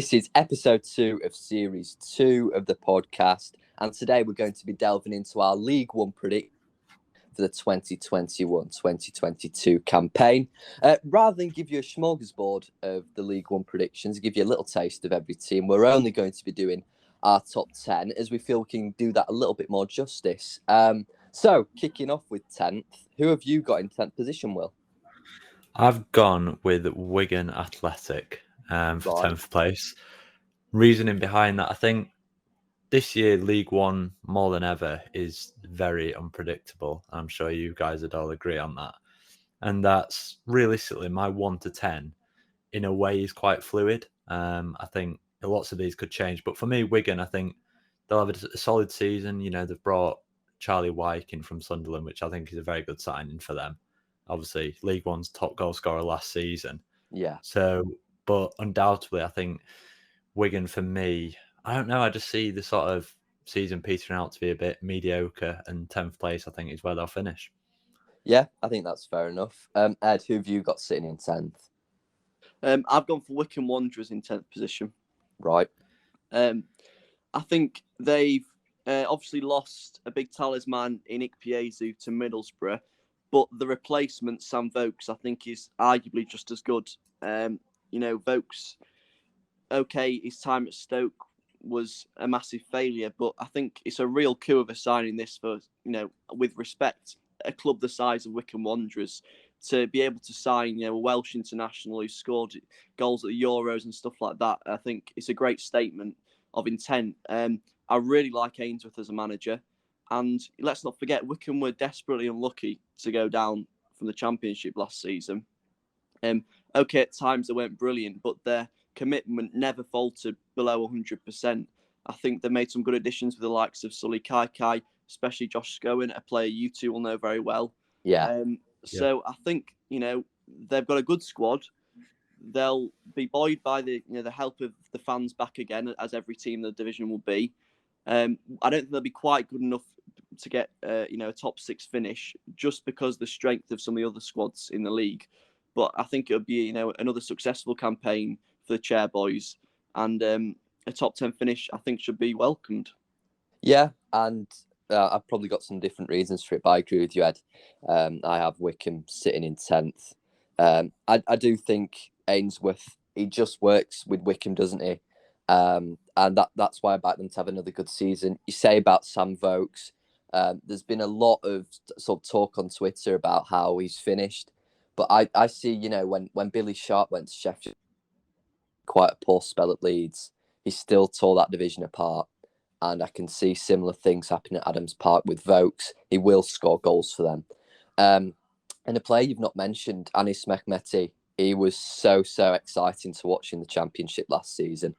This is episode 2 of series 2 of the podcast, and today we're going to be delving into our League One prediction for the 2021-2022 campaign. Rather than give you a smorgasbord of the League One predictions, give you a little taste of every team, we're only going to be doing our top 10 as we feel we can do that a little bit more justice. So, kicking off with 10th, who have you got in 10th position, Will? I've gone with Wigan Athletic for 10th place. Reasoning behind that, I think this year League One, more than ever, is very unpredictable. I'm sure you guys would all agree on that. And that's realistically my 1 to 10 in a way is quite fluid. I think lots of these could change. But for me, Wigan, I think they'll have a solid season. You know, they've brought Charlie Wyke in from Sunderland, which I think is a very good signing for them. Obviously, League One's top goal scorer last season. Yeah. So, but undoubtedly, I think Wigan, for me, I don't know. I just see the sort of season petering out to be a bit mediocre, and 10th place, I think, is where they'll finish. Yeah, I think that's fair enough. Ed, who have you got sitting in 10th? I've gone for Wycombe Wanderers in 10th position. Right. I think they've obviously lost a big talisman in Ikpeazu to Middlesbrough, but the replacement, Sam Vokes, I think is arguably just as good. Vokes, okay, his time at Stoke was a massive failure, but I think it's a real coup of a signing this for, with respect, a club the size of Wycombe Wanderers, to be able to sign, a Welsh international who scored goals at the Euros and stuff like that. I think it's a great statement of intent. I really like Ainsworth as a manager. And let's not forget, Wycombe were desperately unlucky to go down from the Championship last season. Okay, at times they weren't brilliant, but their commitment never faltered below 100%. I think they made some good additions with the likes of Sully Kaikai, especially Josh Scowen, a player you two will know very well. Yeah. So I think, they've got a good squad. They'll be buoyed by the help of the fans back again, as every team in the division will be. I don't think they'll be quite good enough to get a top 6 finish, just because the strength of some of the other squads in the league. But I think it'll be another successful campaign for the Chairboys, and a top 10 finish I think should be welcomed. Yeah, and I've probably got some different reasons for it, but I agree with you, Ed. I have Wycombe sitting in 10th. I do think Ainsworth, he just works with Wycombe, doesn't he? And that's why I back them to have another good season. You say about Sam Vokes, there's been a lot of sort of talk on Twitter about how he's finished. But I see, when Billy Sharp went to Sheffield, quite a poor spell at Leeds, he still tore that division apart. And I can see similar things happening at Adams Park with Vokes. He will score goals for them. And a player you've not mentioned, Anis Mehmeti, he was so exciting to watch in the Championship last season.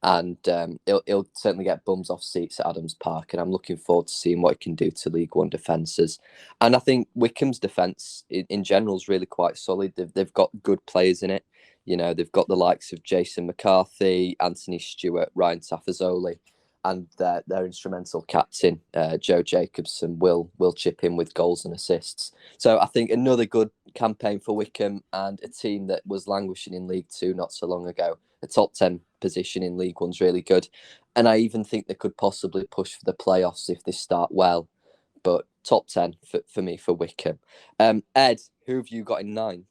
And he'll certainly get bums off seats at Adams Park. And I'm looking forward to seeing what he can do to League One defences. And I think Wycombe's defence in general is really quite solid. They've got good players in it. They've got the likes of Jason McCarthy, Anthony Stewart, Ryan Tafazoli. And their instrumental captain, Joe Jacobson, will chip in with goals and assists. So I think another good campaign for Wycombe, and a team that was languishing in League Two not so long ago. A top 10 position in League One's really good. And I even think they could possibly push for the playoffs if they start well. But top 10 for me for Wycombe. Ed, who have you got in 9th?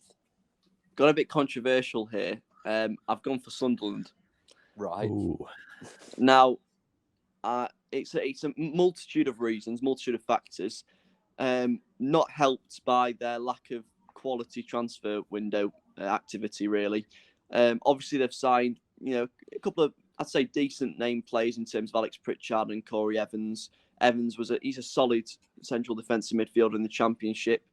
Got a bit controversial here. I've gone for Sunderland. Right. Ooh. Now, it's a multitude of reasons, multitude of factors, not helped by their lack of quality transfer window activity, really. Obviously, they've signed, a couple of, I'd say, decent name players in terms of Alex Pritchard and Corey Evans. Evans he's a solid central defensive midfielder in the Championship.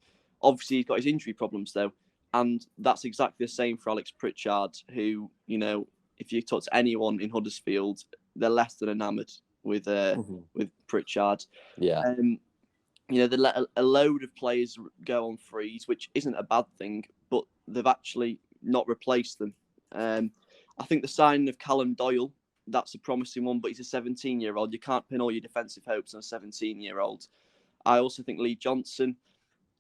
Obviously, he's got his injury problems, though. And that's exactly the same for Alex Pritchard, who, if you talk to anyone in Huddersfield, they're less than enamoured with Pritchard. Yeah. They let a load of players go on freeze, which isn't a bad thing, but they've actually not replaced them. I think the signing of Callum Doyle, that's a promising one, but he's a 17-year-old. You can't pin all your defensive hopes on a 17-year-old. I also think Lee Johnson,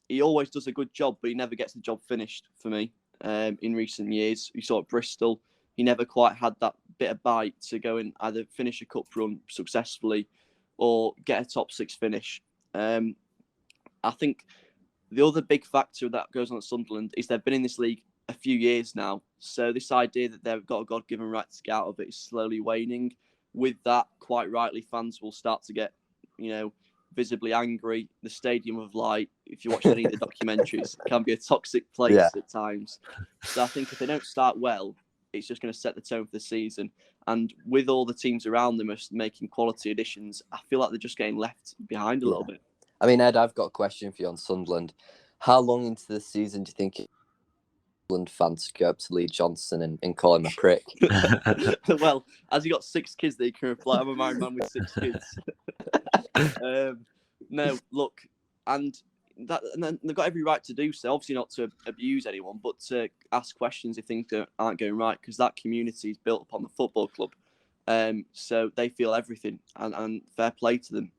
he always does a good job, but he never gets the job finished for me in recent years. We saw at Bristol, he never quite had that bit of bite to go and either finish a cup run successfully or get a top 6 finish. I think the other big factor that goes on at Sunderland is they've been in this league a few years now. So this idea that they've got a God-given right to get out of it is slowly waning. With that, quite rightly, fans will start to get, visibly angry. The Stadium of Light, if you watch any of the documentaries, can be a toxic place at times. So I think if they don't start well, it's just going to set the tone for the season. And with all the teams around them making quality additions, I feel like they're just getting left behind a little bit. I mean, Ed, I've got a question for you on Sunderland. How long into the season do you think Sunderland fans go up to Lee Johnson and call him a prick? Well, has he got 6 kids that he can reply? I'm a married man with 6 kids. No, look, and they've got every right to do so. Obviously, not to abuse anyone, but to ask questions if things aren't going right, because that community is built upon the football club. So they feel everything, and fair play to them.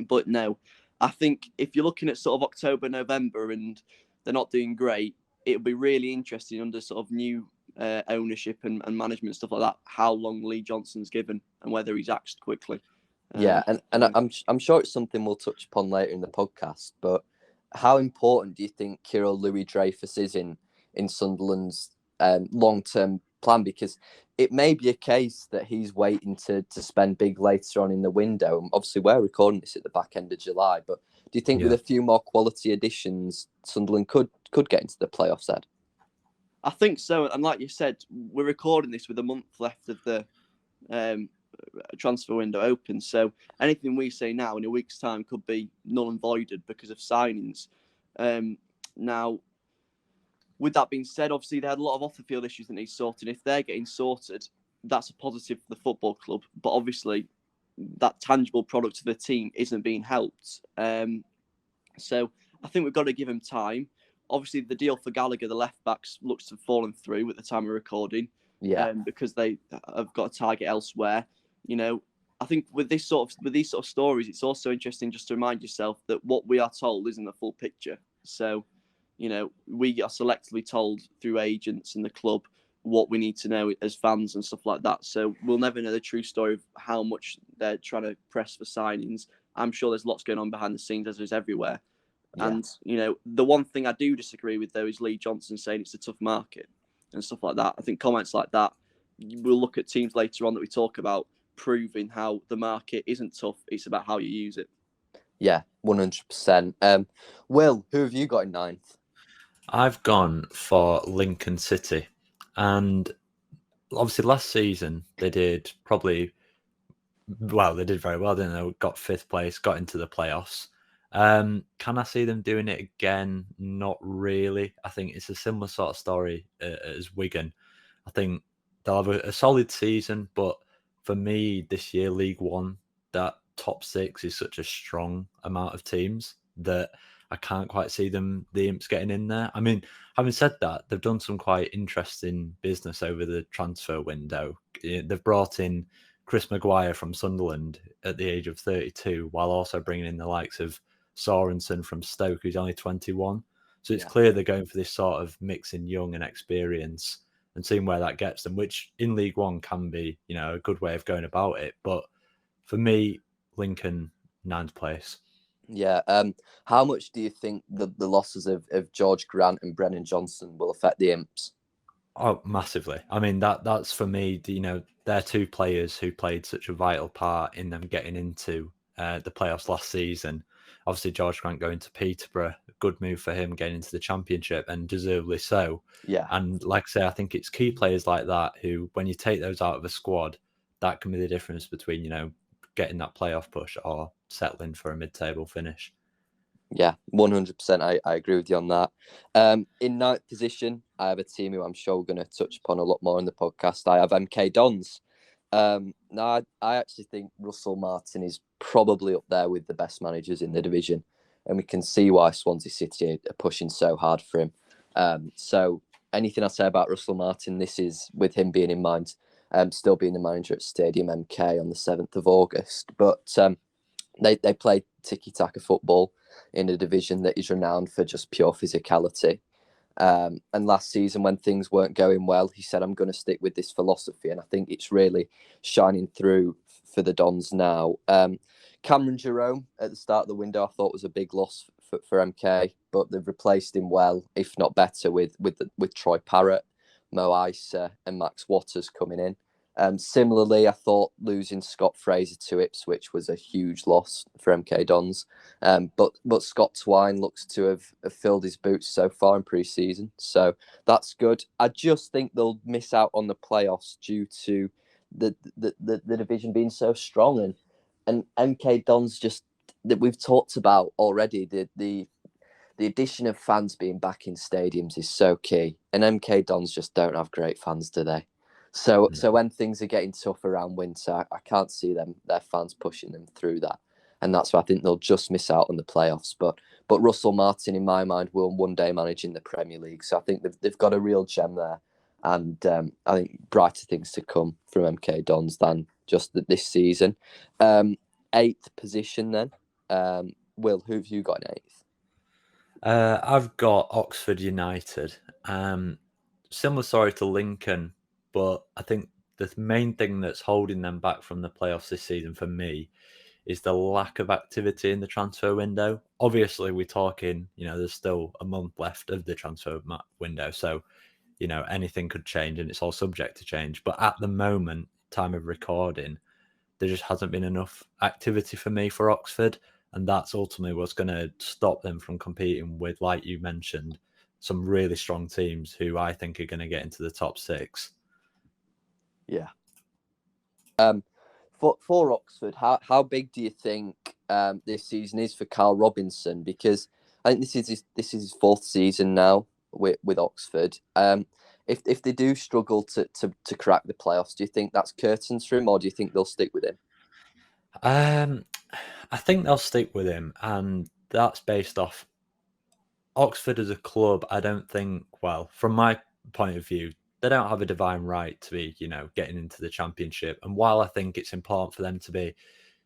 But no, I think if you're looking at sort of October, November, and they're not doing great, it'll be really interesting under sort of new ownership and management, stuff like that, how long Lee Johnson's given and whether he's axed quickly. And I'm sure it's something we'll touch upon later in the podcast, but how important do you think Kirill Louis-Dreyfus is in Sunderland's long-term plan? Because it may be a case that he's waiting to spend big later on in the window. Obviously, we're recording this at the back end of July, but do you think with a few more quality additions, Sunderland could get into the playoffs, Ed? I think so. And like you said, we're recording this with a month left of the transfer window open. So anything we say now in a week's time could be null and voided because of signings. Now, with that being said, obviously they had a lot of off-the-field issues that need sorted. If they're getting sorted, that's a positive for the football club. But obviously, that tangible product of the team isn't being helped. So I think we've got to give him time. Obviously, the deal for Gallagher, the left-backs, looks to have fallen through at the time of recording. Because they have got a target elsewhere. I think with these sort of stories, it's also interesting just to remind yourself that what we are told isn't the full picture. So, we are selectively told through agents in the club what we need to know as fans and stuff like that. So we'll never know the true story of how much they're trying to press for signings. I'm sure there's lots going on behind the scenes, as there's everywhere. Yeah. And, the one thing I do disagree with, though, is Lee Johnson saying it's a tough market and stuff like that. I think comments like that, we'll look at teams later on that we talk about, proving how the market isn't tough. It's about how you use it. Yeah, 100%. Will, who have you got in 9th? I've gone for Lincoln City. And obviously last season they did very well, didn't they? Got 5th place, got into the playoffs. Can I see them doing it again? Not really. I think it's a similar sort of story as Wigan. I think they'll have a solid season, but for me this year, League One, that top 6 is such a strong amount of teams that I can't quite see the Imps getting in there. I mean, having said that, they've done some quite interesting business over the transfer window. They've brought in Chris Maguire from Sunderland at the age of 32, while also bringing in the likes of Sorensen from Stoke, who's only 21. So it's clear they're going for this sort of mixing young and experience and seeing where that gets them, which in League One can be, a good way of going about it. But for me, Lincoln, 9th place. Yeah. How much do you think the losses of George Grant and Brennan Johnson will affect the Imps? Oh, massively. I mean, that's for me, they're 2 players who played such a vital part in them getting into the playoffs last season. Obviously, George Grant going to Peterborough, good move for him getting into the Championship, and deservedly so. Yeah. And like I say, I think it's key players like that who, when you take those out of a squad, that can be the difference between, getting that playoff push or settling for a mid-table finish. Yeah, 100%. I agree with you on that. In 9th position, I have a team who I'm sure we're going to touch upon a lot more in the podcast. I have MK Dons. Now, I actually think Russell Martin is probably up there with the best managers in the division, and we can see why Swansea City are pushing so hard for him. So anything I say about Russell Martin, this is with him being in mind, still being the manager at Stadium MK on the 7th of August. But they play tiki-taka football in a division that is renowned for just pure physicality. And last season, when things weren't going well, he said, I'm going to stick with this philosophy. And I think it's really shining through for the Dons now. Cameron Jerome at the start of the window, I thought was a big loss for MK, but they've replaced him well, if not better, with Troy Parrott, Mo Isa, and Max Waters coming in. Similarly, I thought losing Scott Fraser to Ipswich was a huge loss for MK Dons. But Scott Twine looks to have filled his boots so far in pre-season, so that's good. I just think they'll miss out on the playoffs due to the division being so strong, and MK Dons just that we've talked about already. The addition of fans being back in stadiums is so key, and MK Dons just don't have great fans, do they? So when things are getting tough around winter, I can't see their fans pushing them through that, and that's why I think they'll just miss out on the playoffs. But Russell Martin, in my mind, will one day manage in the Premier League. So I think they've got a real gem there, and I think brighter things to come from MK Dons than just this season. 8th position then. Will, who have you got in 8th? I've got Oxford United. Similar story to Lincoln, but I think the main thing that's holding them back from the playoffs this season for me is the lack of activity in the transfer window. Obviously, we're talking, there's still a month left of the transfer window. So, anything could change and it's all subject to change. But at the moment, time of recording, there just hasn't been enough activity for me for Oxford. And that's ultimately what's going to stop them from competing with, like you mentioned, some really strong teams who I think are going to get into the top 6. Yeah. For Oxford, how big do you think this season is for Carl Robinson? Because I think this is his 4th season now with Oxford. If they do struggle to crack the playoffs, do you think that's curtains for him, or do you think they'll stick with him? I think they'll stick with him, and that's based off Oxford as a club. I don't think, well, from my point of view, they don't have a divine right to be, getting into the Championship. And while I think it's important for them to be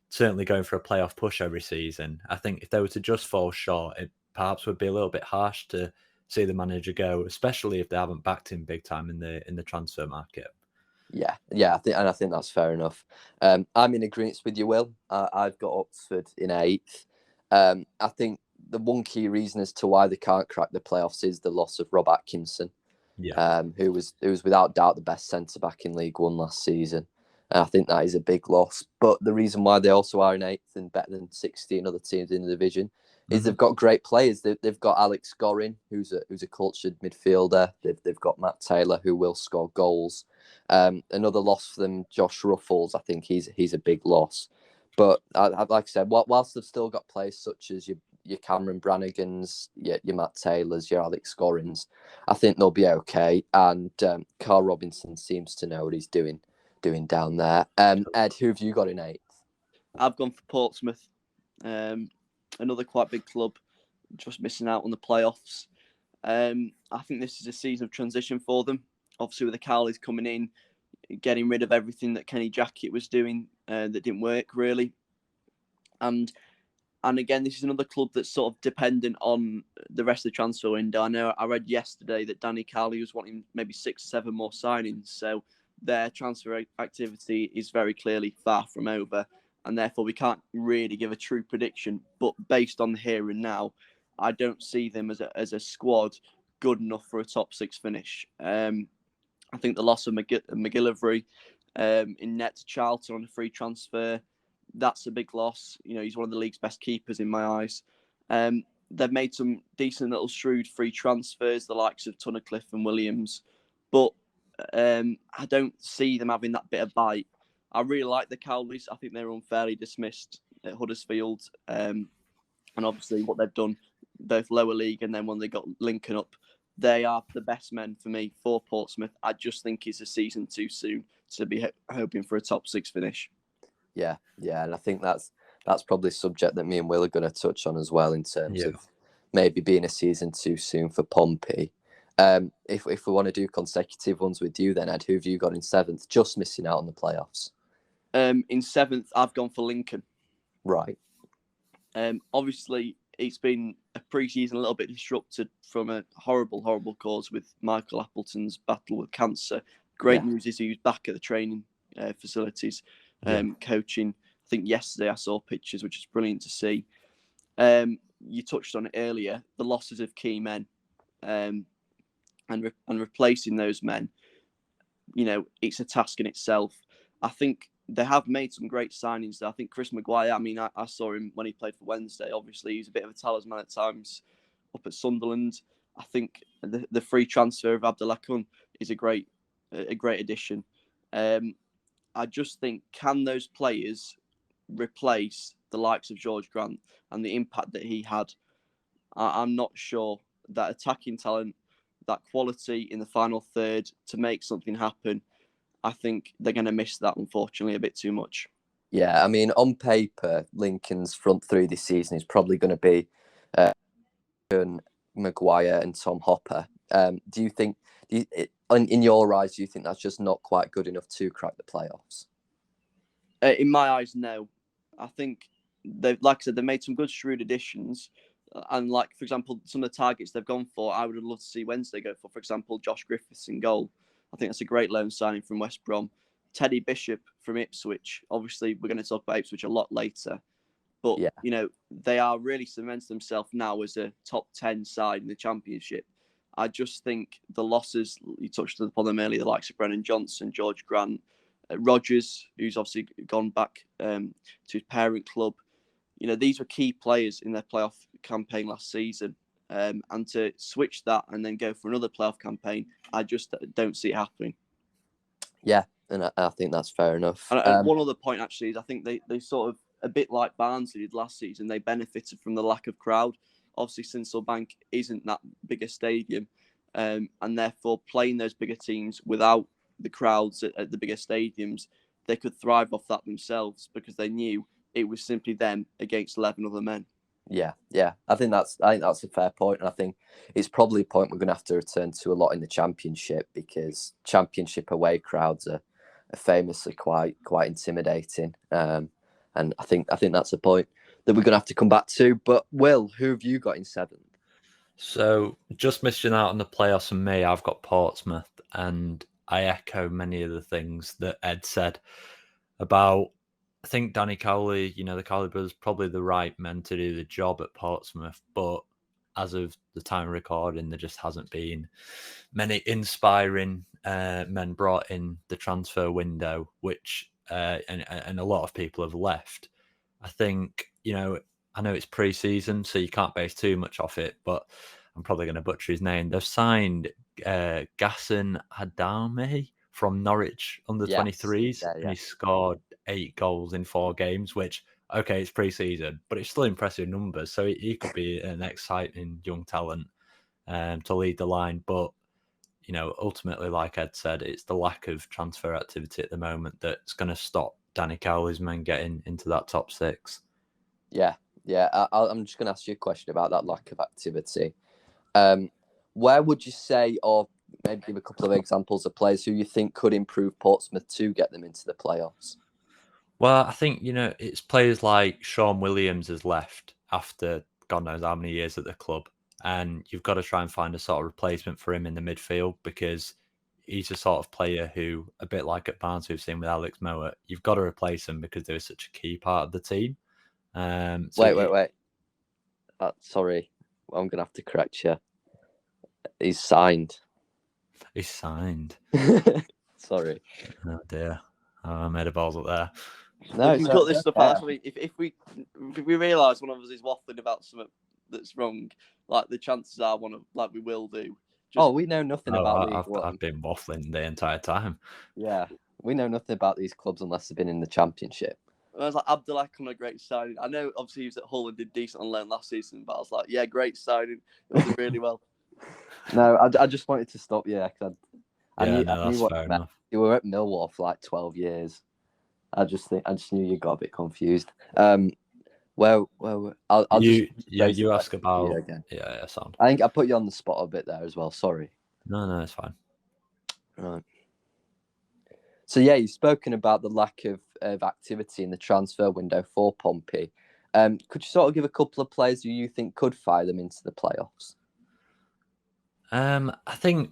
certainly going for a playoff push every season, I think if they were to just fall short, it perhaps would be a little bit harsh to see the manager go, especially if they haven't backed him big time in the transfer market. Yeah, I think that's fair enough. I'm in agreement with you, Will. I've got Oxford in 8th. I think the one key reason as to why they can't crack the playoffs is the loss of Rob Atkinson, who was without doubt the best centre back in League One last season. And I think that is a big loss. But the reason why they also are in 8th and better than 16 other teams in the division is they've got great players. They've got Alex Gorin, who's a cultured midfielder. They've got Matt Taylor, who will score goals. Another loss for them, Josh Ruffles. I think he's a big loss. But like I said, whilst they've still got players such as your Cameron Brannigans, your Matt Taylors, your Alex Gorins, I think they'll be okay. And Carl Robinson seems to know what he's doing down there. Ed, who have you got in 8th? I've gone for Portsmouth. Another quite big club, just missing out on the playoffs. I think this is a season of transition for them. Obviously, with the Cowleys coming in, getting rid of everything that Kenny Jackett was doing that didn't work really. And again, this is another club that's sort of dependent on the rest of the transfer window. I know I read yesterday that Danny Cowley was wanting maybe 6 or 7 more signings. So their transfer activity is very clearly far from over. And therefore, we can't really give a true prediction. But based on the here and now, I don't see them as a squad good enough for a top 6 finish. I think the loss of McGillivray in net to Charlton on a free transfer, that's a big loss. He's one of the league's best keepers in my eyes. They've made some decent little shrewd free transfers, the likes of Tunnicliffe and Williams. But I don't see them having that bit of bite. I really like the Cowleys. I think they were unfairly dismissed at Huddersfield. And obviously what they've done, both lower league and then when they got Lincoln up, they are the best men for me for Portsmouth. I just think it's a season too soon to be hoping for a top 6 finish. Yeah, and I think that's probably a subject that me and Will are going to touch on as well in terms of maybe being a season too soon for Pompey. If we want to do consecutive ones with you, then Ed, who have you got in 7th, just missing out on the playoffs? In 7th, I've gone for Lincoln. Right. Obviously, it's been a pre-season a little bit disrupted from a horrible cause with Michael Appleton's battle with cancer. Great news is he was back at the training facilities, coaching. I think yesterday I saw pictures, which is brilliant to see. You touched on it earlier, the losses of key men, and replacing those men. It's a task in itself. I think they have made some great signings. I think Chris Maguire, I saw him when he played for Wednesday. Obviously, he's a bit of a talisman at times up at Sunderland. I think the free transfer of Abdullah Kun is a great addition. I just think, can those players replace the likes of George Grant and the impact that he had? I'm not sure. That attacking talent, that quality in the final third to make something happen, I think they're going to miss that, unfortunately, a bit too much. Yeah, on paper, Lincoln's front three this season is probably going to be Maguire and Tom Hopper. Do you think, in your eyes, do you think that's just not quite good enough to crack the playoffs? In my eyes, no. I think like I said, they've made some good shrewd additions. And for example, some of the targets they've gone for, I would have loved to see Wednesday go for example, Josh Griffiths in goal. I think that's a great loan signing from West Brom. Teddy Bishop from Ipswich. Obviously, we're going to talk about Ipswich a lot later. But, they are really cemented themselves now as a top 10 side in the Championship. I just think the losses, you touched upon them earlier, the likes of Brennan Johnson, George Grant, Rodgers, who's obviously gone back to his parent club. These were key players in their playoff campaign last season. And to switch that and then go for another playoff campaign, I just don't see it happening. Yeah, and I think that's fair enough. And one other point, actually, is I think they sort of, a bit like Barnsley did last season, they benefited from the lack of crowd. Obviously, Sincil Bank isn't that big a stadium, and therefore playing those bigger teams without the crowds at the bigger stadiums, they could thrive off that themselves because they knew it was simply them against 11 other men. Yeah. I think that's a fair point, and I think it's probably a point we're going to have to return to a lot in the Championship, because Championship away crowds are famously quite intimidating. And I think that's a point that we're going to have to come back to. But Will, who have you got in seventh? So just missing out on the playoffs and me, I've got Portsmouth, and I echo many of the things that Ed said about. I think Danny Cowley, the Cowley brothers, probably the right men to do the job at Portsmouth, but as of the time of recording, there just hasn't been many inspiring men brought in the transfer window, which and a lot of people have left. I think, I know it's pre-season, so you can't base too much off it, but I'm probably going to butcher his name. They've signed Gassan Adame from Norwich under 23s, and he scored 8 goals in 4 games, which, okay, it's pre-season, but it's still impressive numbers. So he could be an exciting young talent to lead the line. But, ultimately, like Ed said, it's the lack of transfer activity at the moment that's going to stop Danny Cowley's men getting into that top 6. Yeah. I'm just going to ask you a question about that lack of activity. Where would you say, or maybe give a couple of examples of players who you think could improve Portsmouth to get them into the playoffs? Well, I think, it's players like Sean Williams has left after God knows how many years at the club. And you've got to try and find a sort of replacement for him in the midfield, because he's a sort of player who, a bit like at Barnes we've seen with Alex Mowat, you've got to replace him because they're such a key part of the team. Wait. Sorry, I'm going to have to correct you. He's signed. Sorry. Oh dear. I made a balls up there. No, we can cut this stuff out. If we realise one of us is waffling about something that's wrong, the chances are we will do. We know nothing about League One. I've been waffling the entire time. Yeah, we know nothing about these clubs unless they've been in the Championship. I was like, Abdullah on a great signing. I know, obviously, he was at Hull and did decent on loan last season, but I was like, yeah, great signing. It did really well. No, I just wanted to stop you because I knew what fair you meant. You were at Millwall for 12 years. I just knew you got a bit confused. Well, I'll you ask about again. Yeah, sound. I think I put you on the spot a bit there as well. Sorry. No, it's fine. Right. So yeah, you've spoken about the lack of activity in the transfer window for Pompey. Could you sort of give a couple of players who you think could fire them into the playoffs? I think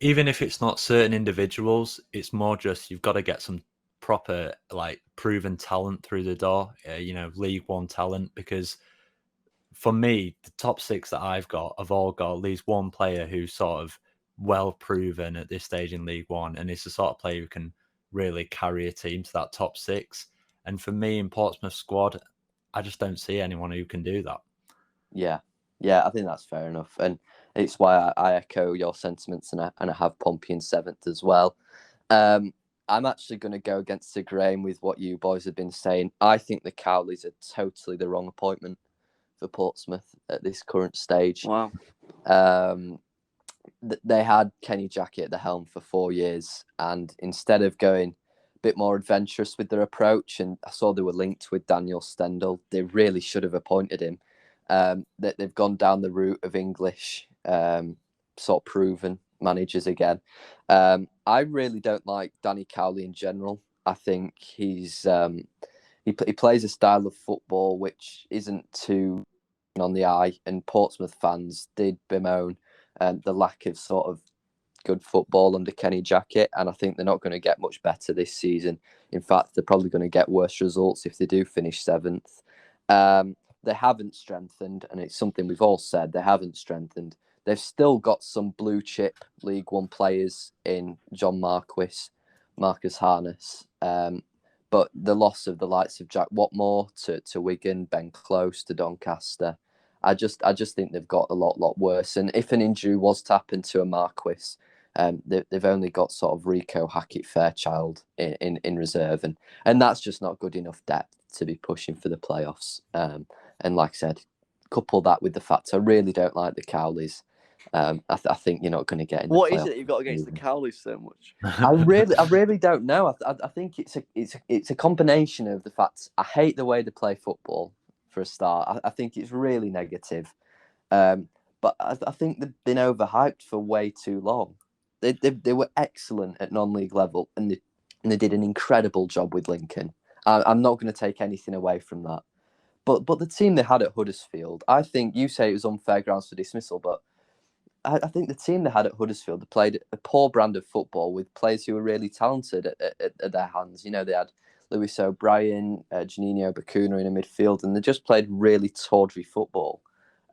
even if it's not certain individuals, it's more just you've got to get some proper, like, proven talent through the door, League One talent, because for me, the top 6 that I've got have all got at least one player who's sort of well proven at this stage in League One, and it's the sort of player who can really carry a team to that top 6. And for me, in Portsmouth squad, I just don't see anyone who can do that. Yeah, I think that's fair enough, and it's why I echo your sentiments, and I have Pompey in 7th as well. I'm actually going to go against the grain with what you boys have been saying. I think the Cowleys are totally the wrong appointment for Portsmouth at this current stage. Wow. They had Kenny Jackett at the helm for 4 years, and instead of going a bit more adventurous with their approach, and I saw they were linked with Daniel Stendhal, they really should have appointed him. That they've gone down the route of English sort of proven managers again. I really don't like Danny Cowley in general. I think he's he plays a style of football which isn't too on the eye, and Portsmouth fans did bemoan the lack of sort of good football under Kenny Jackett, and I think they're not going to get much better this season. In fact, they're probably going to get worse results if they do finish 7th. They haven't strengthened, and it's something we've all said, they haven't strengthened. They've still got some blue chip League One players in John Marquis, Marcus Harness, but the loss of the likes of Jack Watmore to Wigan, Ben Close to Doncaster, I just think they've got a lot worse. And if an injury was to happen to a Marquis, they've only got sort of Rico Hackett-Fairchild in reserve, and that's just not good enough depth to be pushing for the playoffs. And like I said, couple that with the fact I really don't like the Cowleys. I think you're not going to get in. What is it you've got against the Cowleys so much? I really don't know. I think it's a combination of the fact I hate the way they play football for a start. I think it's really negative. But I think they've been overhyped for way too long. They were excellent at non-league level, and they did an incredible job with Lincoln. I'm not going to take anything away from that. But the team they had at Huddersfield, I think you say it was unfair grounds for dismissal, but I think the team they had at Huddersfield, they played a poor brand of football with players who were really talented at their hands. You know, they had Lewis O'Brien, Juninho Bacuna in a midfield, and they just played really tawdry football.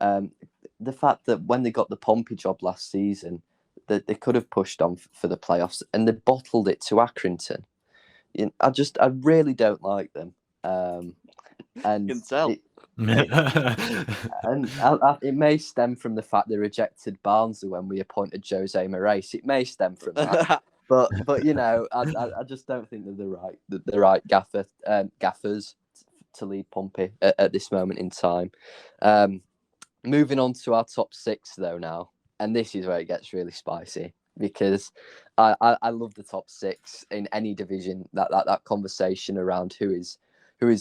The fact that when they got the Pompey job last season, that they could have pushed on for the playoffs, and they bottled it to Accrington. I really don't like them. And you can tell. It may stem from the fact they rejected Barnsley when we appointed Jose Moraes. It may stem from that, but I just don't think they're the right gaffers to lead Pompey at this moment in time. Moving on to our top 6 though now, and this is where it gets really spicy, because I love the top 6 in any division. That conversation around who is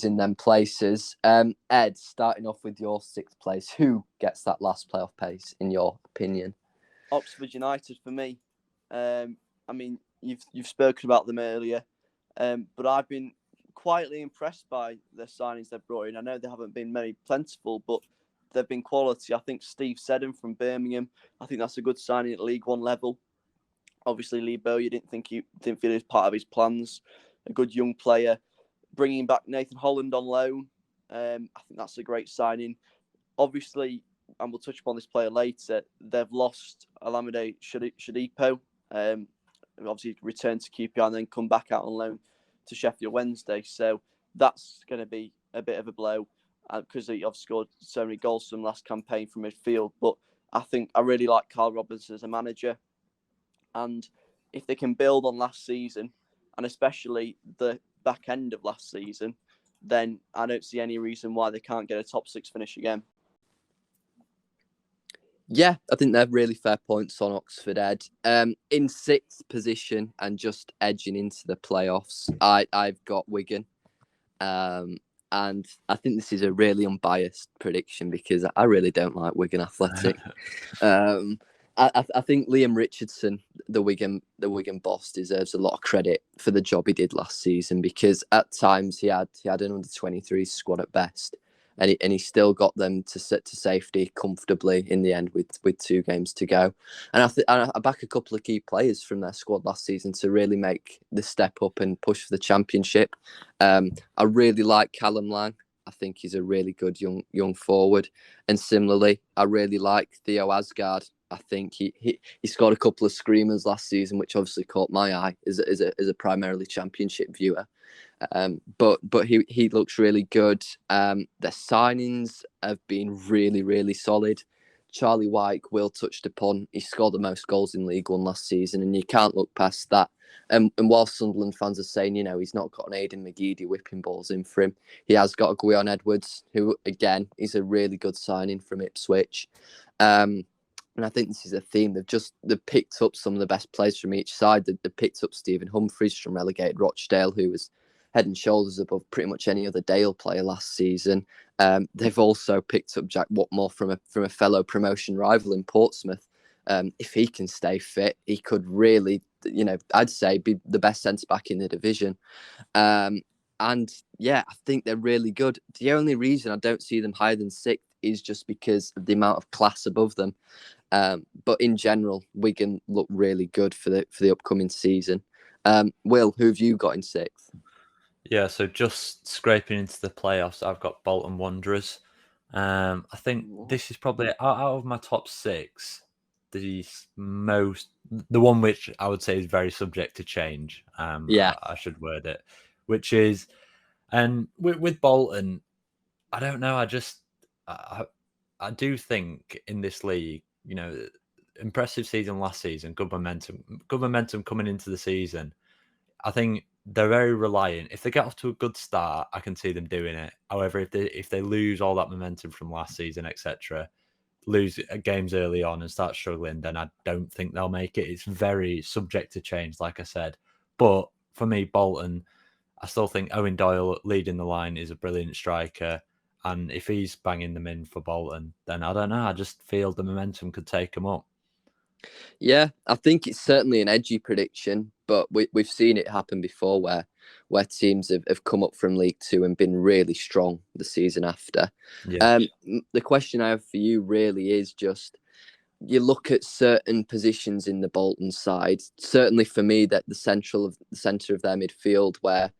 in them places. Ed, starting off with your 6th place, who gets that last playoff place in your opinion? Oxford United for me. I mean, you've spoken about them earlier, but I've been quietly impressed by the signings they've brought in. I know they haven't been very plentiful, but they've been quality. I think Steve Seddon from Birmingham, I think that's a good signing at League One level. Obviously, Lee Bowyer didn't feel it was part of his plans. A good young player. Bringing back Nathan Holland on loan, I think that's a great signing. Obviously, and we'll touch upon this player later, they've lost Alameda Shadipo. Obviously, returned to QPR and then come back out on loan to Sheffield Wednesday. So that's going to be a bit of a blow because I've scored so many goals from last campaign from midfield. But I think I really like Carl Robinson as a manager. And if they can build on last season, and especially the back end of last season, then I don't see any reason why they can't get a top 6 finish again. Yeah, I think they're really fair points on Oxford, Ed. In 6th position and just edging into the playoffs, I've got Wigan. And I think this is a really unbiased prediction because I really don't like Wigan Athletic. I think Liam Richardson, the Wigan boss, deserves a lot of credit for the job he did last season, because at times he had an under-23 squad at best, and he still got them to safety comfortably in the end with 2 games to go. And I back a couple of key players from their squad last season to really make the step up and push for the championship. I really like Callum Lang. I think he's a really good young forward. And similarly, I really like Theo Asgard. I think he scored a couple of screamers last season, which obviously caught my eye as a primarily championship viewer. But he looks really good. Their signings have been really, really solid. Charlie Wyke, Will touched upon, he scored the most goals in League One last season, and you can't look past that. And while Sunderland fans are saying, he's not got an Aidan McGeady whipping balls in for him, he has got a Gwion Edwards, who, again, is a really good signing from Ipswich. And I think this is a theme. They've picked up some of the best players from each side. They've picked up Stephen Humphreys from relegated Rochdale, who was head and shoulders above pretty much any other Dale player last season. They've also picked up Jack Watmore from a fellow promotion rival in Portsmouth. If he can stay fit, he could really, I'd say, be the best centre back in the division. And yeah, I think they're really good. The only reason I don't see them higher than 6th is just because of the amount of class above them. But in general, Wigan look really good for the upcoming season. Will, who have you got in 6th? Yeah, so just scraping into the playoffs, I've got Bolton Wanderers. I think this is probably out of my top 6, the one which I would say is very subject to change. I should word it, which is, and with Bolton, I don't know. I do think in this league, impressive season last season, good momentum coming into the season. I think they're very reliant. If they get off to a good start, I can see them doing it. However, if they lose all that momentum from last season, etc., lose games early on and start struggling, then I don't think they'll make it. It's very subject to change, like I said. But for me, Bolton, I still think Owen Doyle leading the line is a brilliant striker. And if he's banging them in for Bolton, then I don't know. I just feel the momentum could take them up. Yeah, I think it's certainly an edgy prediction, but we've seen it happen before where teams have come up from League Two and been really strong the season after. Yeah. The question I have for you really is just, you look at certain positions in the Bolton side, certainly for me, that the centre of their midfield, where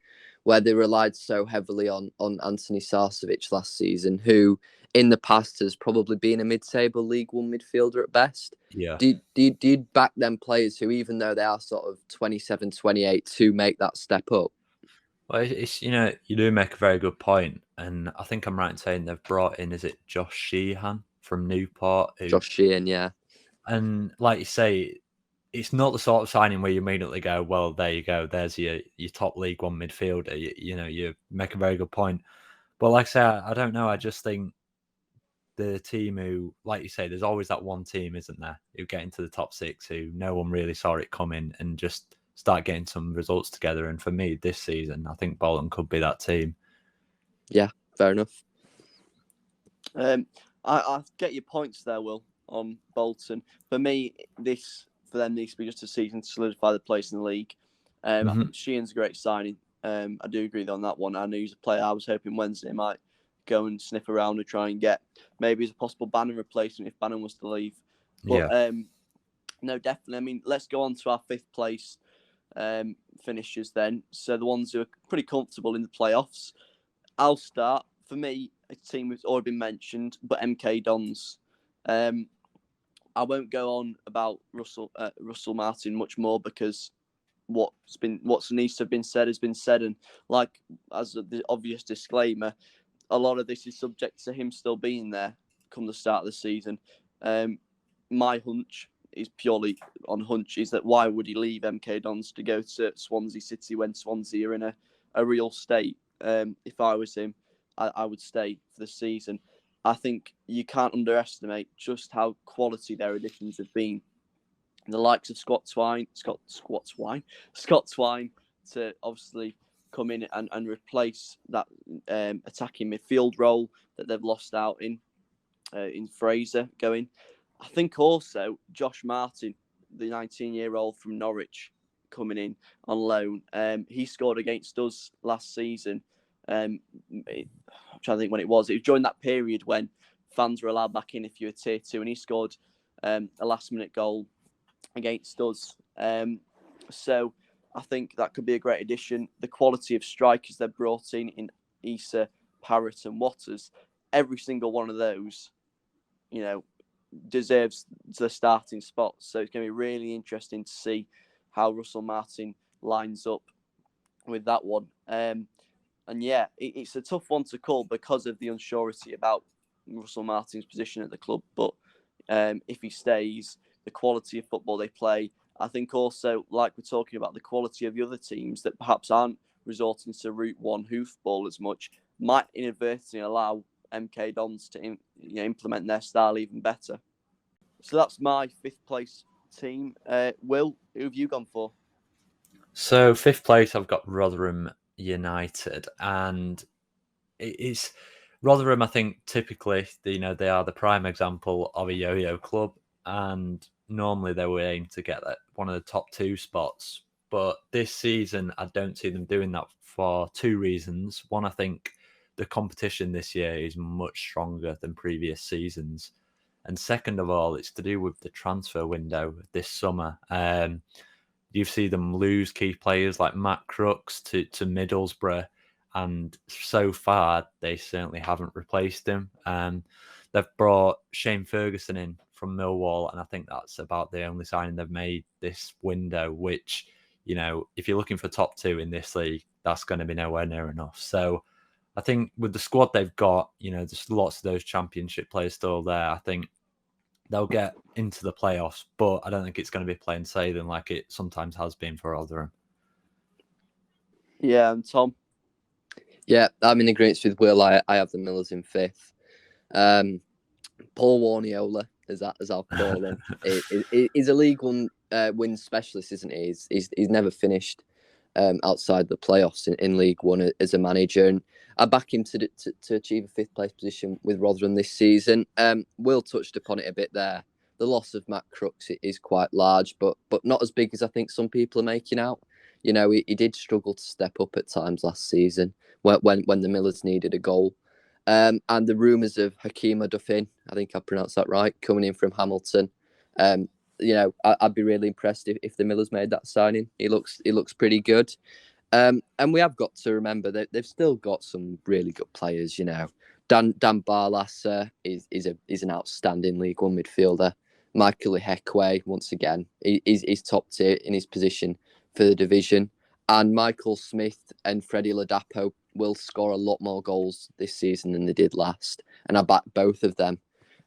they relied so heavily on Anthony Sarcevic last season, who in the past has probably been a mid-table League One midfielder at best. Yeah. Do you back them players who, even though they are sort of 27, 28, to make that step up? Well, it's you do make a very good point, and I think I'm right in saying they've brought in, is it Josh Sheehan from Newport? Josh Sheehan, yeah. And like you say, it's not the sort of signing where you immediately go, well, there you go, there's your top League One midfielder. You make a very good point. But like I say, I don't know. I just think the team who, like you say, there's always that one team, isn't there, who get into the top 6 who no one really saw it coming and just start getting some results together. And for me, this season, I think Bolton could be that team. Yeah, fair enough. I get your points there, Will, on Bolton. For me, for them needs to be just a season to solidify the place in the league. I think Sheehan's a great signing. I do agree on that one. I know he's a player I was hoping Wednesday might go and sniff around and try and get maybe as a possible Bannon replacement if Bannon was to leave. But no, definitely. I mean, let's go on to our 5th place finishers then. So the ones who are pretty comfortable in the playoffs. I'll start. For me, a team that's already been mentioned, but MK Dons. I won't go on about Russell Martin much more, because what needs to have been said has been said, and like, as the obvious disclaimer, a lot of this is subject to him still being there come the start of the season. My hunch is purely on hunch, is that why would he leave MK Dons to go to Swansea City when Swansea are in a real state? If I was him, I would stay for the season. I think you can't underestimate just how quality their additions have been. The likes of Scott Twine to obviously come in and replace that attacking midfield role that they've lost out in Fraser going. I think also Josh Martin, the 19-year-old from Norwich, coming in on loan. He scored against us last season. I'm trying to think when it was. It was during that period when fans were allowed back in if you were tier 2, and he scored a last-minute goal against us. So I think that could be a great addition. The quality of strikers they've brought in Issa, Parrott and Waters, every single one of those, deserves the starting spot. So it's going to be really interesting to see how Russell Martin lines up with that one. And yeah, it's a tough one to call because of the unsurety about Russell Martin's position at the club. But if he stays, the quality of football they play, I think also, like we're talking about, the quality of the other teams that perhaps aren't resorting to Route 1 hoofball as much, might inadvertently allow MK Dons to implement their style even better. So that's my 5th place team. Will, who have you gone for? So 5th place, I've got Rotherham United, and it's Rotherham. I think typically, they are the prime example of a yo-yo club, and normally they would aim to get one of the top 2 spots. But this season, I don't see them doing that for 2 reasons. One, I think the competition this year is much stronger than previous seasons. And second of all, it's to do with the transfer window this summer. You see them lose key players like Matt Crooks to Middlesbrough, and so far they certainly haven't replaced him. They've brought Shane Ferguson in from Millwall, and I think that's about the only signing they've made this window, which, if you're looking for top 2 in this league, that's going to be nowhere near enough. So I think with the squad they've got, there's lots of those championship players still there. I think they'll get into the playoffs, but I don't think it's going to be plain sailing like it sometimes has been for Rotherham. Yeah, and Tom? Yeah, I'm in agreement with Will. I have the Millers in 5th. Paul Warniola, as I'll call him, he's a League One win specialist, isn't he? He's never finished outside the playoffs in League One as a manager, and I back him to achieve a 5th place position with Rotherham this season. Will touched upon it a bit there. The loss of Matt Crooks is quite large, but not as big as I think some people are making out. He did struggle to step up at times last season when the Millers needed a goal. And the rumours of Hakima Duffin, I think I pronounced that right, coming in from Hamilton. I'd be really impressed if the Millers made that signing. He looks pretty good. And we have got to remember that they've still got some really good players. Dan Barlasser is an outstanding League One midfielder. Michael Ihekwe, once again, he's top tier in his position for the division. And Michael Smith and Freddie Ladapo will score a lot more goals this season than they did last. And I back both of them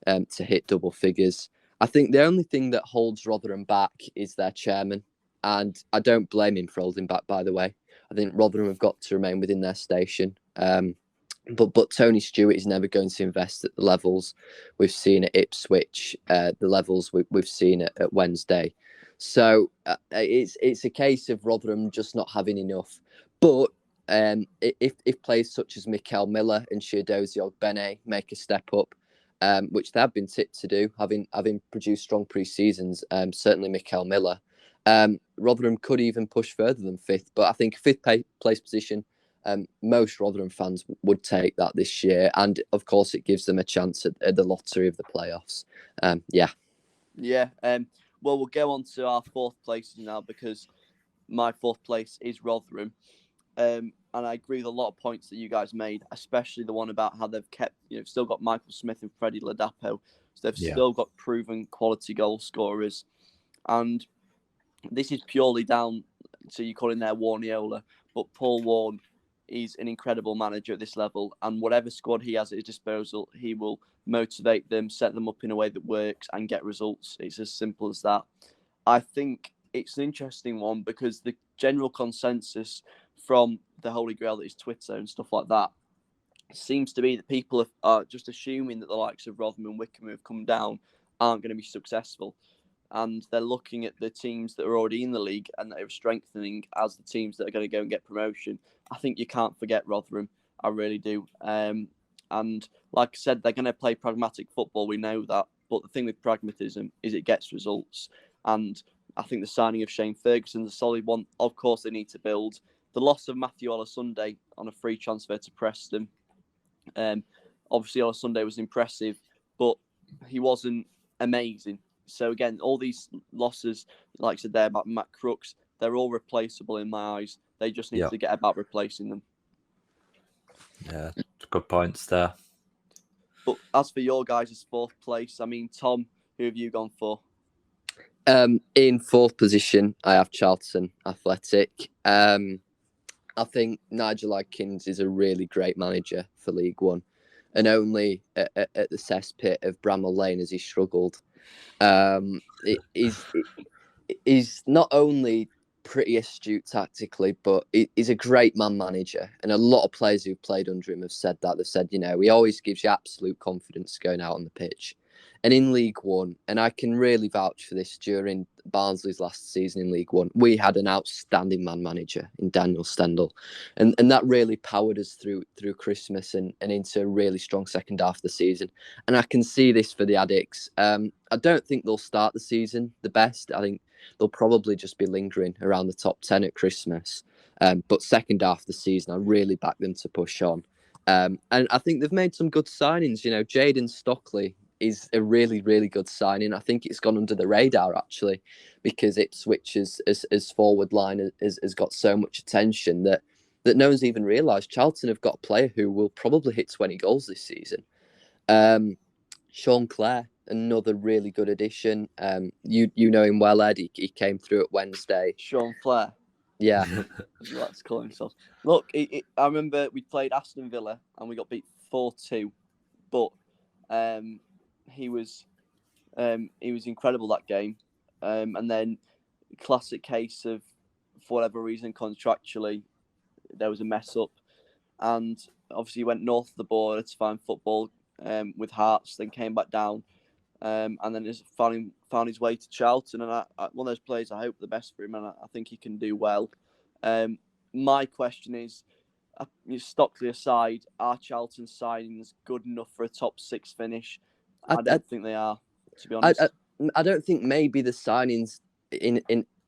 to hit double figures. I think the only thing that holds Rotherham back is their chairman. And I don't blame him for holding back, by the way. I think Rotherham have got to remain within their station. But Tony Stewart is never going to invest at the levels we've seen at Ipswich, the levels we've seen at Wednesday. So it's a case of Rotherham just not having enough. But if players such as Mikael Miller and Shirdozi Ogbene make a step up, which they have been tipped to do, having produced strong pre-seasons, certainly Mikael Miller, Rotherham could even push further than 5th. But I think 5th place position, most Rotherham fans would take that this year. And of course, it gives them a chance at the lottery of the playoffs. Yeah. Well, we'll go on to our 4th places now, because my 4th place is Rotherham. And I agree with a lot of points that you guys made, especially the one about how they've kept, still got Michael Smith and Freddie Ladapo. So they've still got proven quality goal scorers. And this is purely down to you calling there Warniola, but Paul Warne is an incredible manager at this level. And whatever squad he has at his disposal, he will motivate them, set them up in a way that works and get results. It's as simple as that. I think it's an interesting one because the general consensus from the Holy Grail that is Twitter and stuff like that seems to be that people are just assuming that the likes of Rotherham and Wickham who have come down aren't going to be successful. And they're looking at the teams that are already in the league and that are strengthening as the teams that are going to go and get promotion. I think you can't forget Rotherham. I really do. And like I said, they're going to play pragmatic football. We know that. But the thing with pragmatism is it gets results. And I think the signing of Shane Ferguson is a solid one. Of course, they need to build. The loss of Matthew Olasunde on a free transfer to Preston. Obviously, Olasunde was impressive, but he wasn't amazing. So again, all these losses, like I said there about Matt Crooks, they're all replaceable in my eyes. They just need to get about replacing them. Yeah, good points there. But as for your guys' fourth place, I mean, Tom, who have you gone for? In fourth position, I have Charlton Athletic. I think Nigel Adkins is a really great manager for League One, and only at the cesspit of Bramall Lane has he struggled. He's not only pretty astute tactically, but he's a great man manager. And a lot of players who've played under him have said that. They've said, he always gives you absolute confidence going out on the pitch. And in League One, and I can really vouch for this, during Barnsley's last season in League One, we had an outstanding man manager in Daniel Stendel. And that really powered us through Christmas and into a really strong second half of the season. And I can see this for the Addicts. I don't think they'll start the season the best. I think they'll probably just be lingering around the top 10 at Christmas. But second half of the season, I really back them to push on. And I think they've made some good signings. Jayden Stockley is a really, really good signing. I think it's gone under the radar, actually, because Ipswich as forward line has got so much attention that no one's even realised. Charlton have got a player who will probably hit 20 goals this season. Sean Clare, another really good addition. You know him well, Ed. He came through at Wednesday. Sean Clare. Yeah. As he likes to call himself. Look, I remember we played Aston Villa and we got beat 4-2. But he was incredible that game. And then classic case of, for whatever reason, contractually, there was a mess up. And obviously he went north of the border to find football with Hearts, then came back down. And then just found his way to Charlton. And one of those players, I hope the best for him, and I think he can do well. My question is, Stockley aside, are Charlton signings good enough for a top 6 finish? I don't think they are, to be honest. I don't think maybe the signings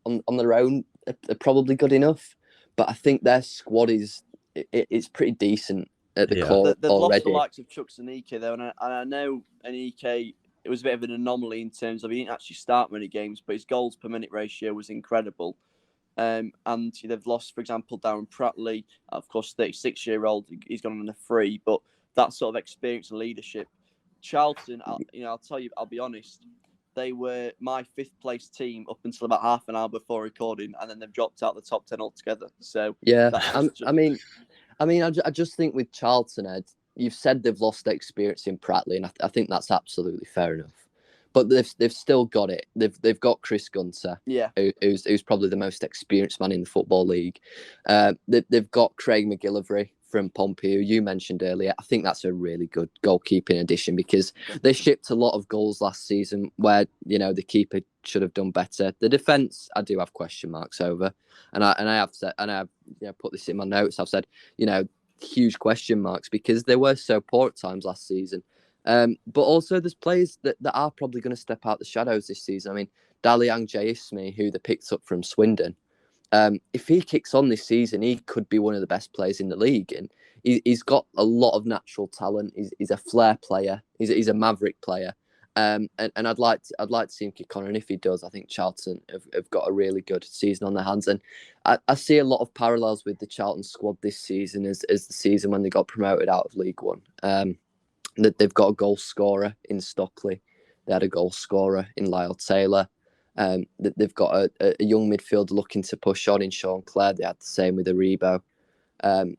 on their own are probably good enough, but I think their squad it's pretty decent at the core they've already. Lost the likes of Chuks Aneke though, and I know Aneke, it was a bit of an anomaly in terms of he didn't actually start many games, but his goals per minute ratio was incredible. And they've lost, for example, Darren Prattley, of course, 36-year-old. He's gone on a free, but that sort of experience and leadership. Charlton, I'll tell you, I'll be honest, they were my 5th place team up until about half an hour before recording, and then they've dropped out the top 10 altogether. So yeah, I just think with Charlton, Ed, you've said they've lost experience in Prattley, and I think that's absolutely fair enough. But they've still got it. They've got Chris Gunter, who's probably the most experienced man in the Football League. They've got Craig McGillivray from Pompey, who you mentioned earlier. I think that's a really good goalkeeping addition because they shipped a lot of goals last season where the keeper should have done better. The defence, I do have question marks over, and I have said, and I've put this in my notes. I've said huge question marks because they were so poor at times last season. But also there's players that are probably going to step out the shadows this season. I mean, Daliang Jaismi, who they picked up from Swindon, if he kicks on this season, he could be one of the best players in the league. And he's got a lot of natural talent. He's a flair player. He's a maverick player. And I'd like to see him kick on. And if he does, I think Charlton have got a really good season on their hands. And I see a lot of parallels with the Charlton squad this season as the season when they got promoted out of League One. That they've got a goal scorer in Stockley. They had a goal scorer in Lyle Taylor. That they've got a young midfielder looking to push on in Sean Clare. They had the same with Aribo.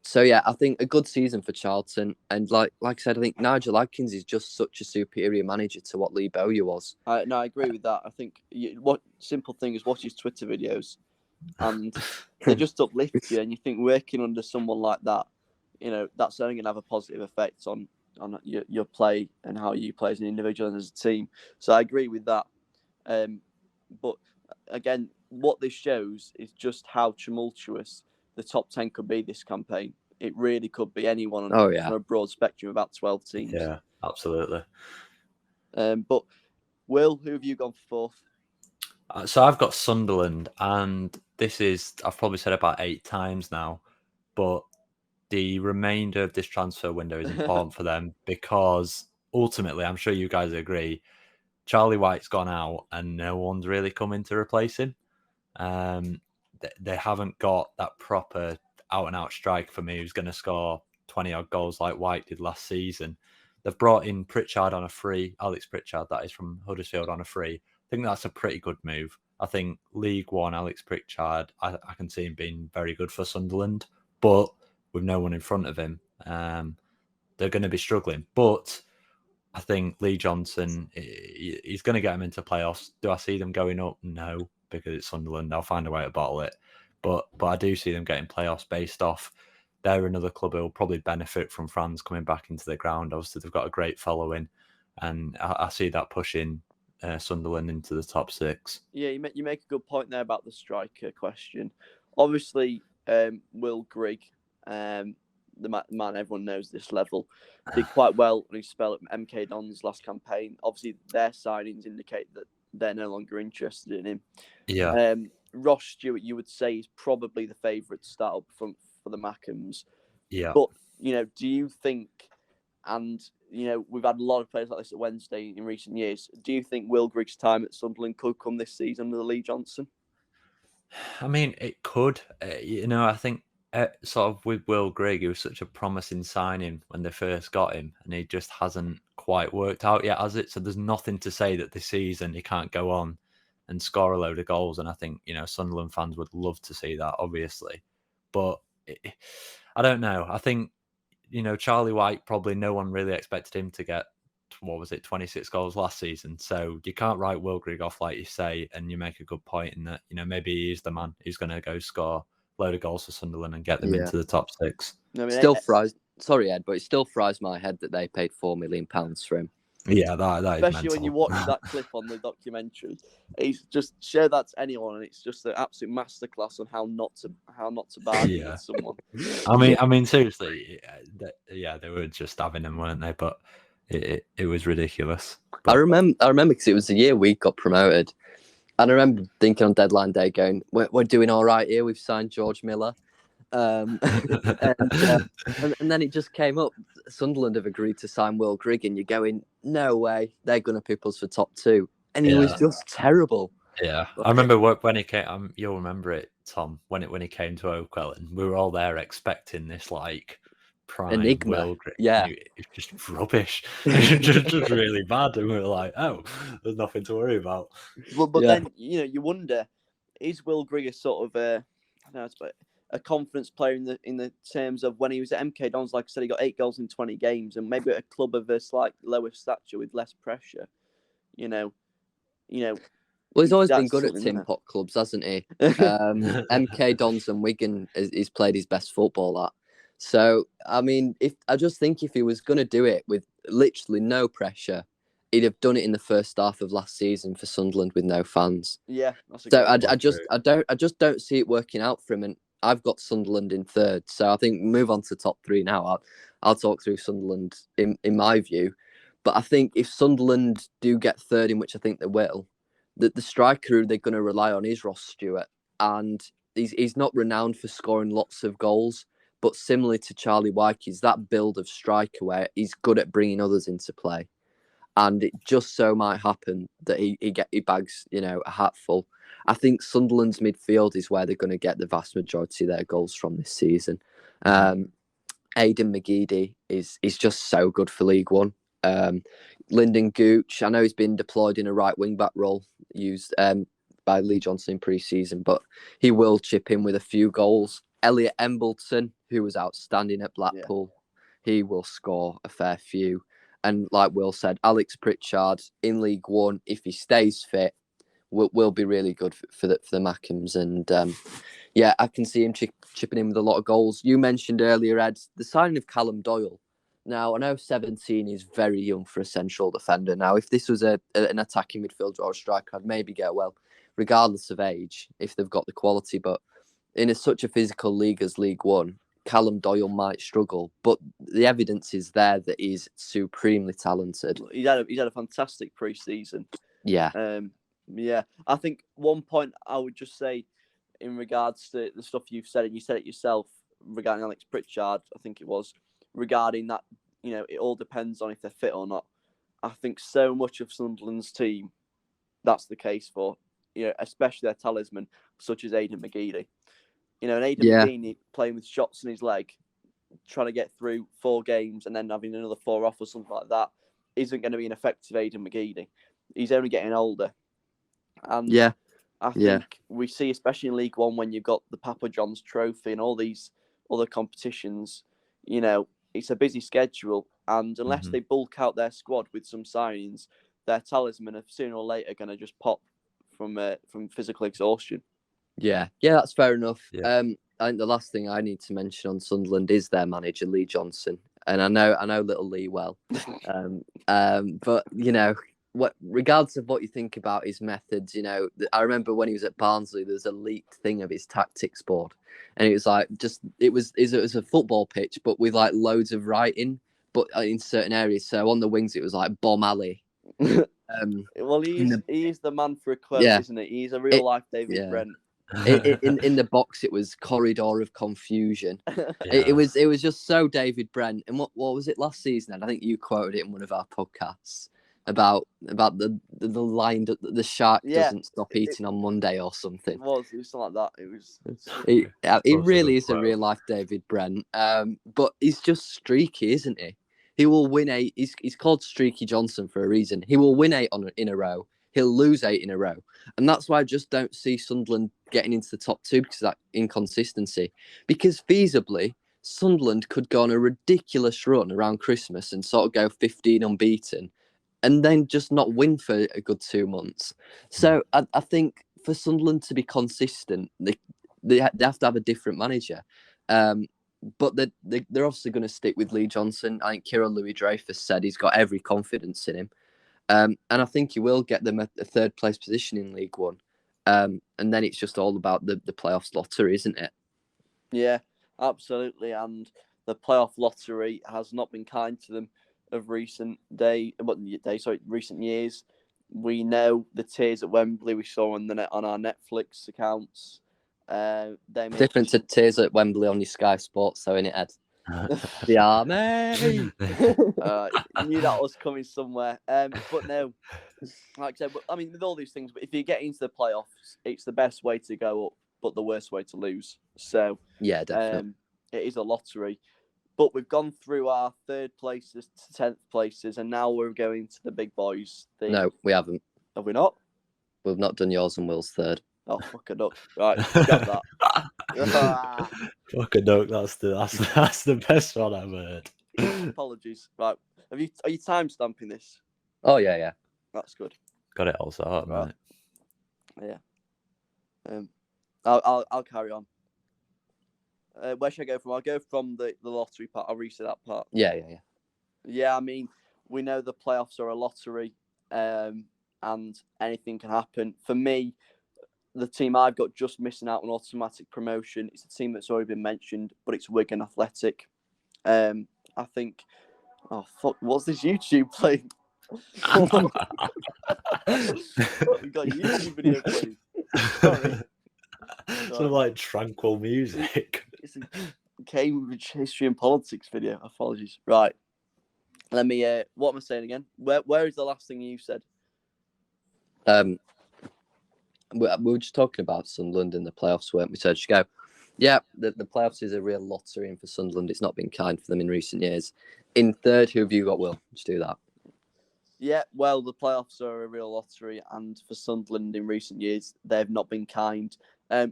So yeah, I think a good season for Charlton. And like I said, I think Nigel Adkins is just such a superior manager to what Lee Bowyer was. No, I agree with that. I think what simple thing is watch his Twitter videos, and they just uplift you. And you think working under someone like that, that's only going to have a positive effect on your play and how you play as an individual and as a team. So I agree with that. But again, what this shows is just how tumultuous the top 10 could be this campaign. It really could be anyone from a broad spectrum of about 12 teams. Yeah, absolutely. But Will, who have you gone for fourth? So I've got Sunderland, and I've probably said about 8 times now, but the remainder of this transfer window is important for them because ultimately, I'm sure you guys agree, Charlie White's gone out and no one's really coming to replace him. They haven't got that proper out-and-out striker for me who's going to score 20-odd goals like White did last season. They've brought in Pritchard on a free, Alex Pritchard, that is from Huddersfield on a free. I think that's a pretty good move. I think League One, Alex Pritchard, I can see him being very good for Sunderland, but with no one in front of him, they're going to be struggling. But I think Lee Johnson, he's going to get them into playoffs. Do I see them going up? No, because it's Sunderland. They'll find a way to bottle it. But I do see them getting playoffs based off. They're another club who will probably benefit from fans coming back into the ground. Obviously, they've got a great following, and I see that pushing Sunderland into the top 6. Yeah, you make a good point there about the striker question. Obviously, Will Grigg, the man everyone knows this level, did quite well when he spelled at MK Dons last campaign. Obviously, their signings indicate that they're no longer interested in him. Yeah. Ross Stewart, you would say, is probably the favourite to start up front for the Mackhams. Yeah. But, do you think, and, we've had a lot of players like this at Wednesday in recent years, do you think Will Grigg's time at Sunderland could come this season under Lee Johnson? I mean, it could. I think sort of with Will Grigg, he was such a promising signing when they first got him, and he just hasn't quite worked out yet, has it? So there's nothing to say that this season he can't go on and score a load of goals. And I think, Sunderland fans would love to see that, obviously. But I don't know. I think, Charlie White, probably no one really expected him to get, 26 goals last season. So you can't write Will Grigg off like you say, and you make a good point in that, maybe he's the man who's going to go score a load of goals for Sunderland and get them into the top 6. I mean, sorry, Ed, but it still fries my head that they paid £4 million for him. Yeah, that especially is mental. When you watch that clip on the documentary. He's just share that to anyone, and it's just an absolute masterclass on how not to bargain with someone. I mean, seriously, they were just having him, weren't they? But it was ridiculous. But... I remember because it was the year we got promoted, and I remember thinking on deadline day, going, "We're doing all right here. We've signed George Miller." And then it just came up. Sunderland have agreed to sign Will Grigg, and you're going, no way, they're going to pick us for top 2, and he was just terrible. Yeah, I remember when he came. You'll remember it, Tom, when he came to Oakwell, and we were all there expecting this prime enigma. Will Grigg. Yeah, it's just rubbish. It's just really bad, and we were like, oh, there's nothing to worry about. But then you wonder, is Will Grigg a sort of a confidence player in the terms of when he was at MK Dons, like I said, he got 8 goals in 20 games, and maybe at a club of a slight lower stature with less pressure, Well, he's always been good at tin pot clubs, hasn't he? MK Dons and Wigan, he's played his best football at. So, I mean, if he was going to do it with literally no pressure, he'd have done it in the first half of last season for Sunderland with no fans. Yeah, so I just don't see it working out for him, and I've got Sunderland in 3rd, so I think move on to top 3 now. I'll talk through Sunderland in my view, but I think if Sunderland do get 3rd, in which I think they will, the striker they're going to rely on is Ross Stewart, and he's not renowned for scoring lots of goals, but similarly to Charlie White, he's that build of striker where he's good at bringing others into play, and it just so might happen that he bags a hatful. I think Sunderland's midfield is where they're going to get the vast majority of their goals from this season. Aidan McGeady is just so good for League One. Lyndon Gooch, I know he's been deployed in a right wing back role used by Lee Johnson in pre-season, but he will chip in with a few goals. Elliot Embleton, who was outstanding at Blackpool, he will score a fair few. And like Will said, Alex Pritchard in League One, if he stays fit, will be really good for the Mackhams. And I can see him chipping in with a lot of goals. You mentioned earlier, Ed, the signing of Callum Doyle. Now, I know 17 is very young for a central defender. Now, if this was an attacking midfielder or a striker, I'd maybe get well, regardless of age, if they've got the quality. But in such a physical league as League One, Callum Doyle might struggle. But the evidence is there that he's supremely talented. He's had a fantastic pre-season. Yeah. Yeah. I think one point I would just say in regards to the stuff you've said, and you said it yourself regarding Alex Pritchard, I think it was, regarding that, it all depends on if they're fit or not. I think so much of Sunderland's team, that's the case for, especially their talisman, such as Aidan McGeady. And Aidan McGeady playing with shots in his leg, trying to get through 4 games and then having another 4 off or something like that, isn't going to be an effective Aidan McGeady. He's only getting older. And I think we see, especially in League One, when you've got the Papa John's Trophy and all these other competitions, it's a busy schedule. And unless they bulk out their squad with some signings, their talisman are sooner or later going to just pop from physical exhaustion. Yeah, that's fair enough. Yeah. I think the last thing I need to mention on Sunderland is their manager, Lee Johnson. And I know little Lee well. But, regardless of what you think about his methods, I remember when he was at Barnsley, there's a leaked thing of his tactics board. And it was like, it was a football pitch, but with like loads of writing, but in certain areas. So on the wings, it was like Bomb Alley. Well, he's the man for a quote, isn't he? He's a real life David Brent. in the box, it was corridor of confusion. It was just so David Brent. And what was it last season? And I think you quoted it in one of our podcasts about the line that the shark doesn't stop eating on Monday or something. It was something like that. It was. It really is a real life David Brent. But he's just streaky, isn't he? He will win 8. He's called Streaky Johnson for a reason. He will win 8 in a row. He'll lose 8 in a row. And that's why I just don't see Sunderland getting into the top 2 because of that inconsistency. Because feasibly, Sunderland could go on a ridiculous run around Christmas and sort of go 15 unbeaten and then just not win for a good 2 months. So I think for Sunderland to be consistent, they have to have a different manager. But they're obviously going to stick with Lee Johnson. I think Kieran Louis-Dreyfus said he's got every confidence in him. And I think he will get them a 3rd place position in League One. And then it's just all about the playoffs lottery, isn't it? Yeah, absolutely. And the playoff lottery has not been kind to them of recent years. We know the tears at Wembley we saw on our Netflix accounts. Different to tears at Wembley on your Sky Sports, though, innit, Ed? The army. Knew that was coming somewhere. But no, like I said, with all these things, but if you get into the playoffs, it's the best way to go up, but the worst way to lose. So yeah, definitely, it is a lottery. But we've gone through our 3rd places to 10th places, and now we're going to the big boys. No, we haven't. Have we not? We've not done yours and Will's 3rd. Oh, fuck a duck! Right, got that. Fuck a duck. That's the best one I've heard. Apologies. Right, are you time stamping this? Oh yeah. That's good. Got it all sorted, right? Yeah. I'll carry on. Where should I go from? I'll go from the lottery part. I'll reset that part. Yeah. Yeah, we know the playoffs are a lottery, and anything can happen. For me, the team I've got just missing out on automatic promotion is a team that's already been mentioned, but it's Wigan Athletic. I think. Oh fuck! What's this YouTube playing? We've got a YouTube video playing. Sorry. Some like tranquil music. It's a Cambridge history and politics video. Apologies. Right. Let me. What am I saying again? Where is the last thing you said? We were just talking about Sunderland in the playoffs, weren't we? So just go. Yeah, the playoffs is a real lottery, and for Sunderland, it's not been kind for them in recent years. In 3rd, who have you got, Will? Just do that. Yeah, well, the playoffs are a real lottery, and for Sunderland in recent years, they've not been kind.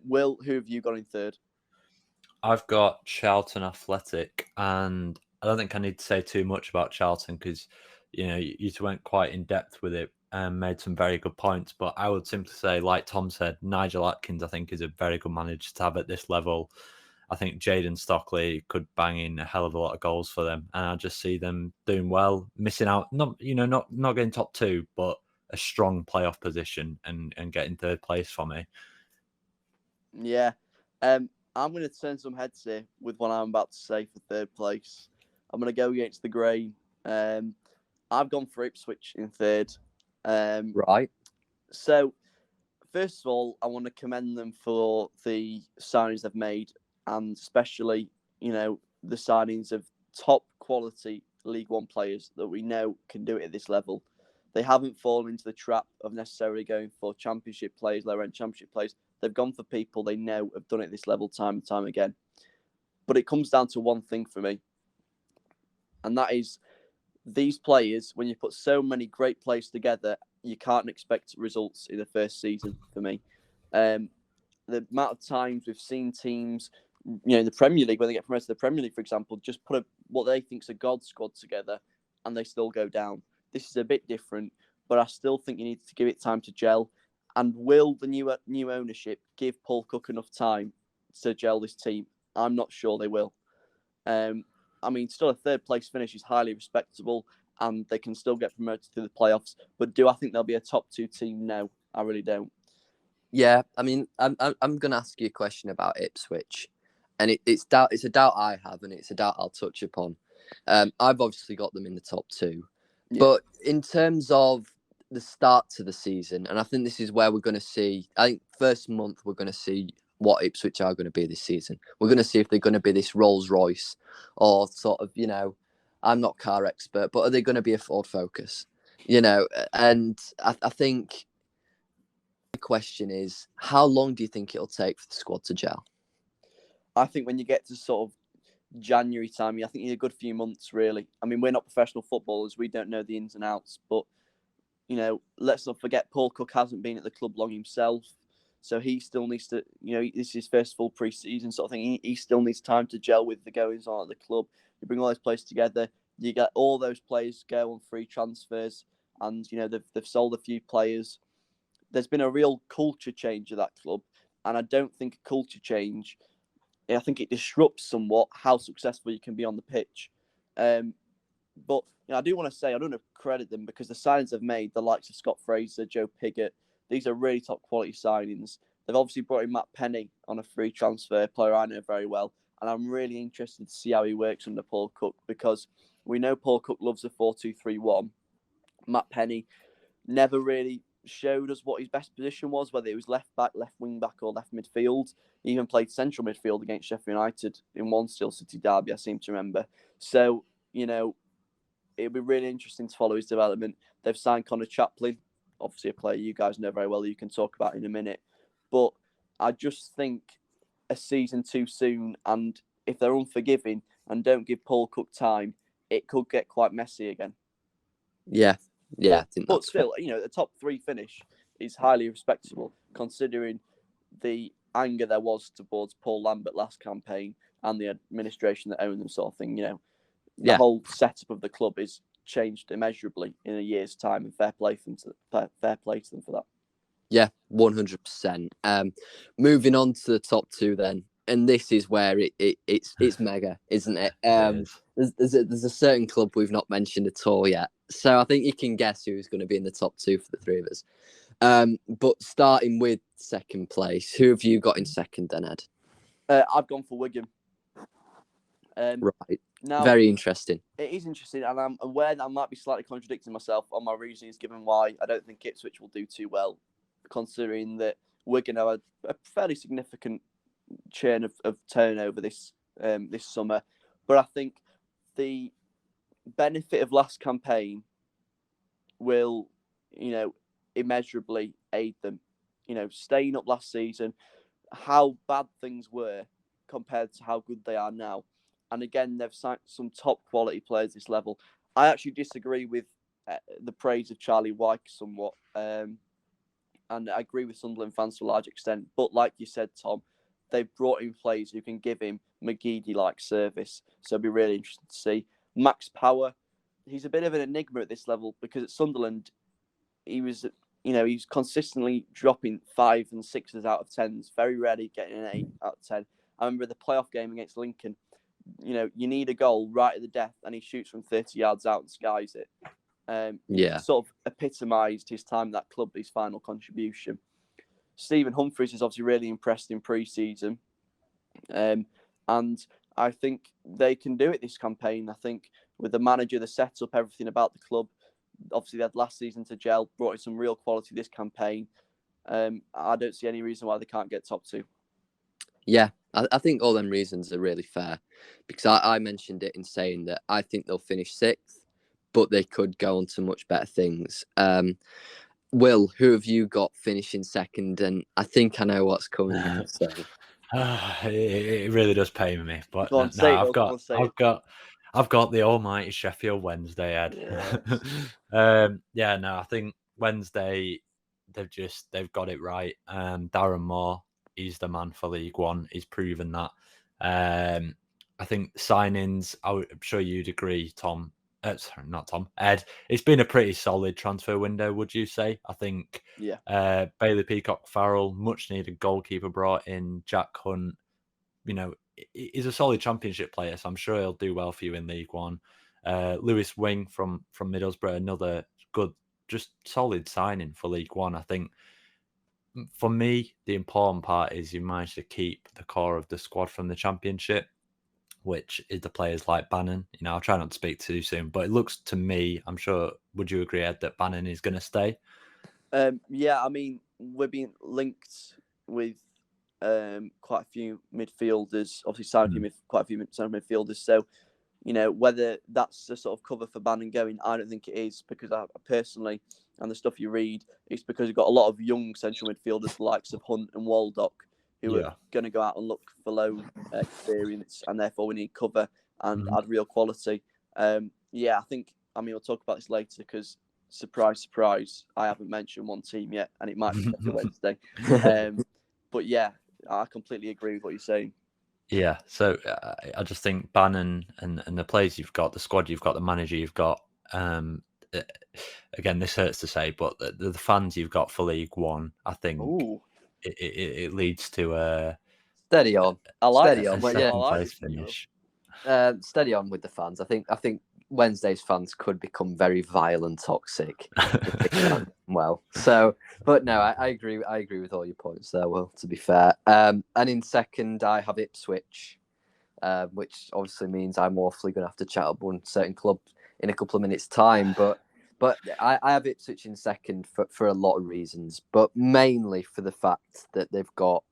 Will, who have you got in 3rd? I've got Charlton Athletic, and I don't think I need to say too much about Charlton because, you went quite in depth with it and made some very good points. But I would simply say, like Tom said, Nigel Atkins, I think, is a very good manager to have at this level. I think Jayden Stockley could bang in a hell of a lot of goals for them, and I just see them doing well, missing out, not getting top 2, but a strong playoff position and getting 3rd place for me. Yeah, I'm going to turn some heads here with what I'm about to say for 3rd place. I'm going to go against the grain. I've gone for Ipswich in 3rd. Right. So, first of all, I want to commend them for the signings they've made, and especially, the signings of top quality League One players that we know can do it at this level. They haven't fallen into the trap of necessarily going for Championship players, lower-end Championship players. They've gone for people they know have done it at this level time and time again. But it comes down to one thing for me, and that is these players, when you put so many great players together, you can't expect results in the first season for me. The amount of times we've seen teams, in the Premier League, when they get promoted to the Premier League, for example, just put what they think is a God squad together and they still go down. This is a bit different, but I still think you need to give it time to gel. And will the new ownership give Paul Cook enough time to gel this team? I'm not sure they will. Still a third place finish is highly respectable and they can still get promoted to the playoffs. But do I think they'll be a top 2 team? No, I really don't. Yeah, I'm going to ask you a question about Ipswich, and it's a doubt I have, and it's a doubt I'll touch upon. I've obviously got them in the top 2, but in terms of the start to the season, and I think this is where we're going to see. I think first month we're going to see what Ipswich are going to be this season. We're going to see if they're going to be this Rolls Royce or sort of, I'm not a car expert, but are they going to be a Ford Focus? And I think the question is, how long do you think it'll take for the squad to gel? I think when you get to sort of January time, I think you need a good few months, really. We're not professional footballers. We don't know the ins and outs, but, let's not forget Paul Cook hasn't been at the club long himself. So he still needs to, this is his first full pre-season sort of thing. He still needs time to gel with the goings on at the club. You bring all those players together. You get all those players go on free transfers, and they've sold a few players. There's been a real culture change at that club, and I don't think a culture change. I think it disrupts somewhat how successful you can be on the pitch. But I do want to say I don't want to credit them because the signings they've made, the likes of Scott Fraser, Joe Pigott, these are really top quality signings. They've obviously brought in Matt Penny on a free transfer, player I know very well. And I'm really interested to see how he works under Paul Cook because we know Paul Cook loves a 4-2-3-1. Matt Penny never really showed us what his best position was, whether it was left back, left wing back, or left midfield. He even played central midfield against Sheffield United in one Steel City derby, I seem to remember. So, it'll be really interesting to follow his development. They've signed Connor Chaplin, obviously a player you guys know very well, you can talk about in a minute. But I just think a season too soon, and if they're unforgiving and don't give Paul Cook time, it could get quite messy again. Yeah, I think but still, the top 3 finish is highly respectable, considering the anger there was towards Paul Lambert last campaign and the administration that owned them, sort of thing. The whole setup of the club is changed immeasurably in a year's time, and fair play to them for that. Yeah, 100%. Moving on to the top 2 then, and this is where it's mega, isn't it? There's a certain club we've not mentioned at all yet, so I think you can guess who's going to be in the top 2 for the 3 of us. But starting with second place, who have you got in second then, Ed? I've gone for Wigan. Right. Now, very interesting. It is interesting, and I'm aware that I might be slightly contradicting myself on my reasons given why I don't think Ipswich will do too well, considering that Wigan have a fairly significant churn of turnover this summer. But I think the benefit of last campaign will, immeasurably aid them. Staying up last season, how bad things were compared to how good they are now. And again, they've signed some top quality players this level. I actually disagree with the praise of Charlie Wyke somewhat. And I agree with Sunderland fans to a large extent. But like you said, Tom, they've brought in players who can give him McGeady-like service. So it'll be really interesting to see. Max Power, he's a bit of an enigma at this level because at Sunderland, he was consistently dropping 5s and 6s out of 10s, very rarely getting an 8 out of 10. I remember the playoff game against Lincoln. You need a goal right at the death, and he shoots from 30 yards out and skies it. Sort of epitomised his time at that club, his final contribution. Stephen Humphries is obviously really impressed in pre-season. And I think they can do it this campaign. I think with the manager, the setup, everything about the club, obviously they had last season to gel, brought in some real quality this campaign. I don't see any reason why they can't get top 2. Yeah, I think all them reasons are really fair, because I mentioned it in saying that I think they'll finish 6th, but they could go on to much better things. Will, who have you got finishing 2nd? And I think I know what's coming. So. It really does pain me, but Go on, no, say it, Will. I've got the almighty Sheffield Wednesday, Ed. Yes. I think Wednesday they've got it right. Darren Moore, he's the man for League One. He's proven that. I think signings, I'm sure you'd agree, Tom. Sorry, not Tom. Ed. It's been a pretty solid transfer window, would you say? I think. Yeah. Bailey Peacock Farrell, much needed goalkeeper brought in. Jack Hunt, he's a solid Championship player, so I'm sure he'll do well for you in League One. Lewis Wing from Middlesbrough, another good, just solid signing for League One. I think for me, the important part is you manage to keep the core of the squad from the Championship, which is the players like Bannon. I'll try not to speak too soon, but it looks to me, I'm sure, would you agree, Ed, that Bannon is going to stay? Yeah, I mean, we're being linked with quite a few midfielders, obviously signing quite a few midfielders. So, whether that's a sort of cover for Bannon going, I don't think it is, because I personally, and the stuff you read, it's because you've got a lot of young central midfielders, the likes of Hunt and Waldock, who are going to go out and look for low experience, and therefore we need cover and add real quality. I think, we'll talk about this later, because surprise, surprise, I haven't mentioned one team yet, and it might be Sheffield Wednesday. But yeah, I completely agree with what you're saying. Yeah, so I just think Bannon and the players you've got, the squad you've got, the manager you've got. Again, this hurts to say, but the fans you've got for League One, I think it leads to steady on. I like steady on. Second place finish. Steady on with the fans. I think Wednesday's fans could become very vile and toxic. Well, so, but no, I agree. I agree with all your points there. Well, to be fair, and in 2nd, I have Ipswich, which obviously means I'm awfully going to have to chat up one certain club in a couple of minutes' time. But I have Ipswich in 2nd for a lot of reasons, but mainly for the fact that they've got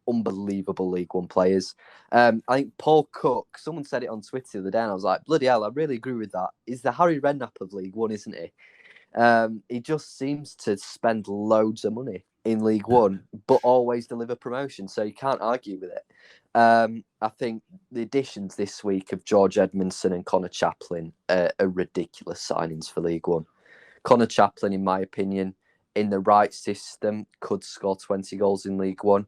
unbelievable League One players. I think Paul Cook, someone said it on Twitter the other day, and I was like, bloody hell, I really agree with that. He's the Harry Redknapp of League One, isn't he? He just seems to spend loads of money in League One, but always deliver promotion, so you can't argue with it. I think the additions this week of George Edmondson and Connor Chaplin are ridiculous signings for League One. Connor Chaplin, in my opinion, in the right system, could score 20 goals in League One.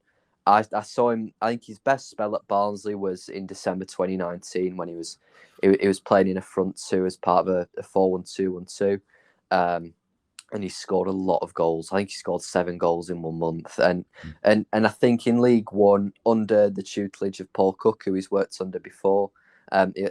I saw him. I think his best spell at Barnsley was in December 2019 when he was playing in a front two as part of a 4-1-2-1-2, and he scored a lot of goals. I think he scored 7 goals in 1 month, and I think in League One under the tutelage of Paul Cook, who he's worked under before,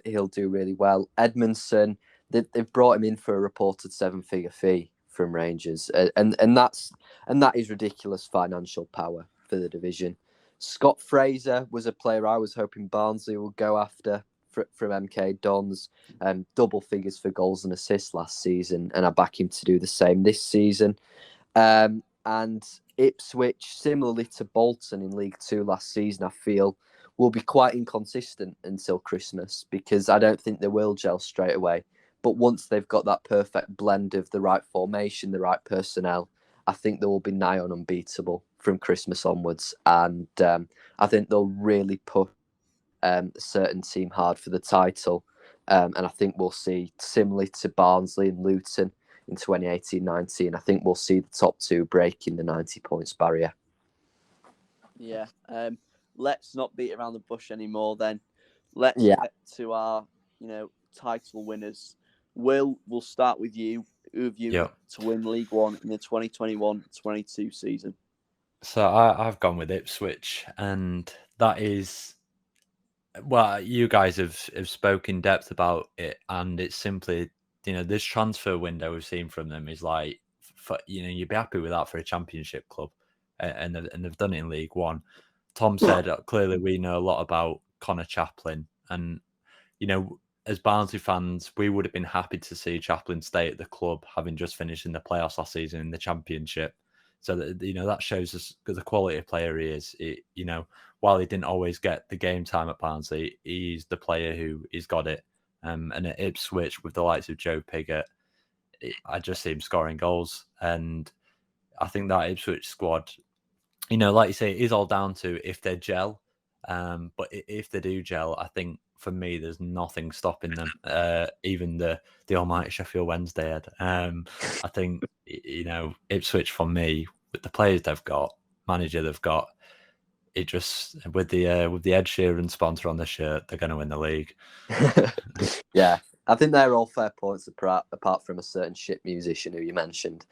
he'll do really well. Edmondson, they've brought him in for a reported 7-figure fee from Rangers, and that is ridiculous financial power for the division. Scott Fraser was a player I was hoping Barnsley would go after from MK Dons, double figures for goals and assists last season, and I back him to do the same this season. And Ipswich, similarly to Bolton in League Two last season, I feel will be quite inconsistent until Christmas, because I don't think they will gel straight away. But once they've got that perfect blend of the right formation, the right personnel, I think they will be nigh on unbeatable from Christmas onwards. And I think they'll really push a certain team hard for the title. And I think we'll see, similarly to Barnsley and Luton in 2018-19, I think we'll see the top two breaking the 90 points barrier. Yeah. Let's not beat around the bush anymore then. Let's get to our, title winners. We'll start with you. Who have you to win League One in the 2021-22 season? So I've gone with Ipswich, and that is, well, you guys have spoken in depth about it, and it's simply, this transfer window we've seen from them is like, you'd be happy with that for a Championship club, and they've done it in League One. Tom said clearly we know a lot about Connor Chaplin, and as Barnsley fans, we would have been happy to see Chaplin stay at the club, having just finished in the playoffs last season in the Championship. So that, that shows us the quality of player he is. While he didn't always get the game time at Barnsley, he's the player who he's got it. And at Ipswich, with the likes of Joe Pigott, I just see him scoring goals. And I think that Ipswich squad, like you say, it is all down to if they gel. But if they do gel, I think for me, there's nothing stopping them. Even the almighty Sheffield Wednesday head. I think Ipswich for me, with the players they've got, manager they've got, it just with the Ed Sheeran sponsor on the shirt, they're going to win the league. Yeah, I think they're all fair points apart from a certain shit musician who you mentioned.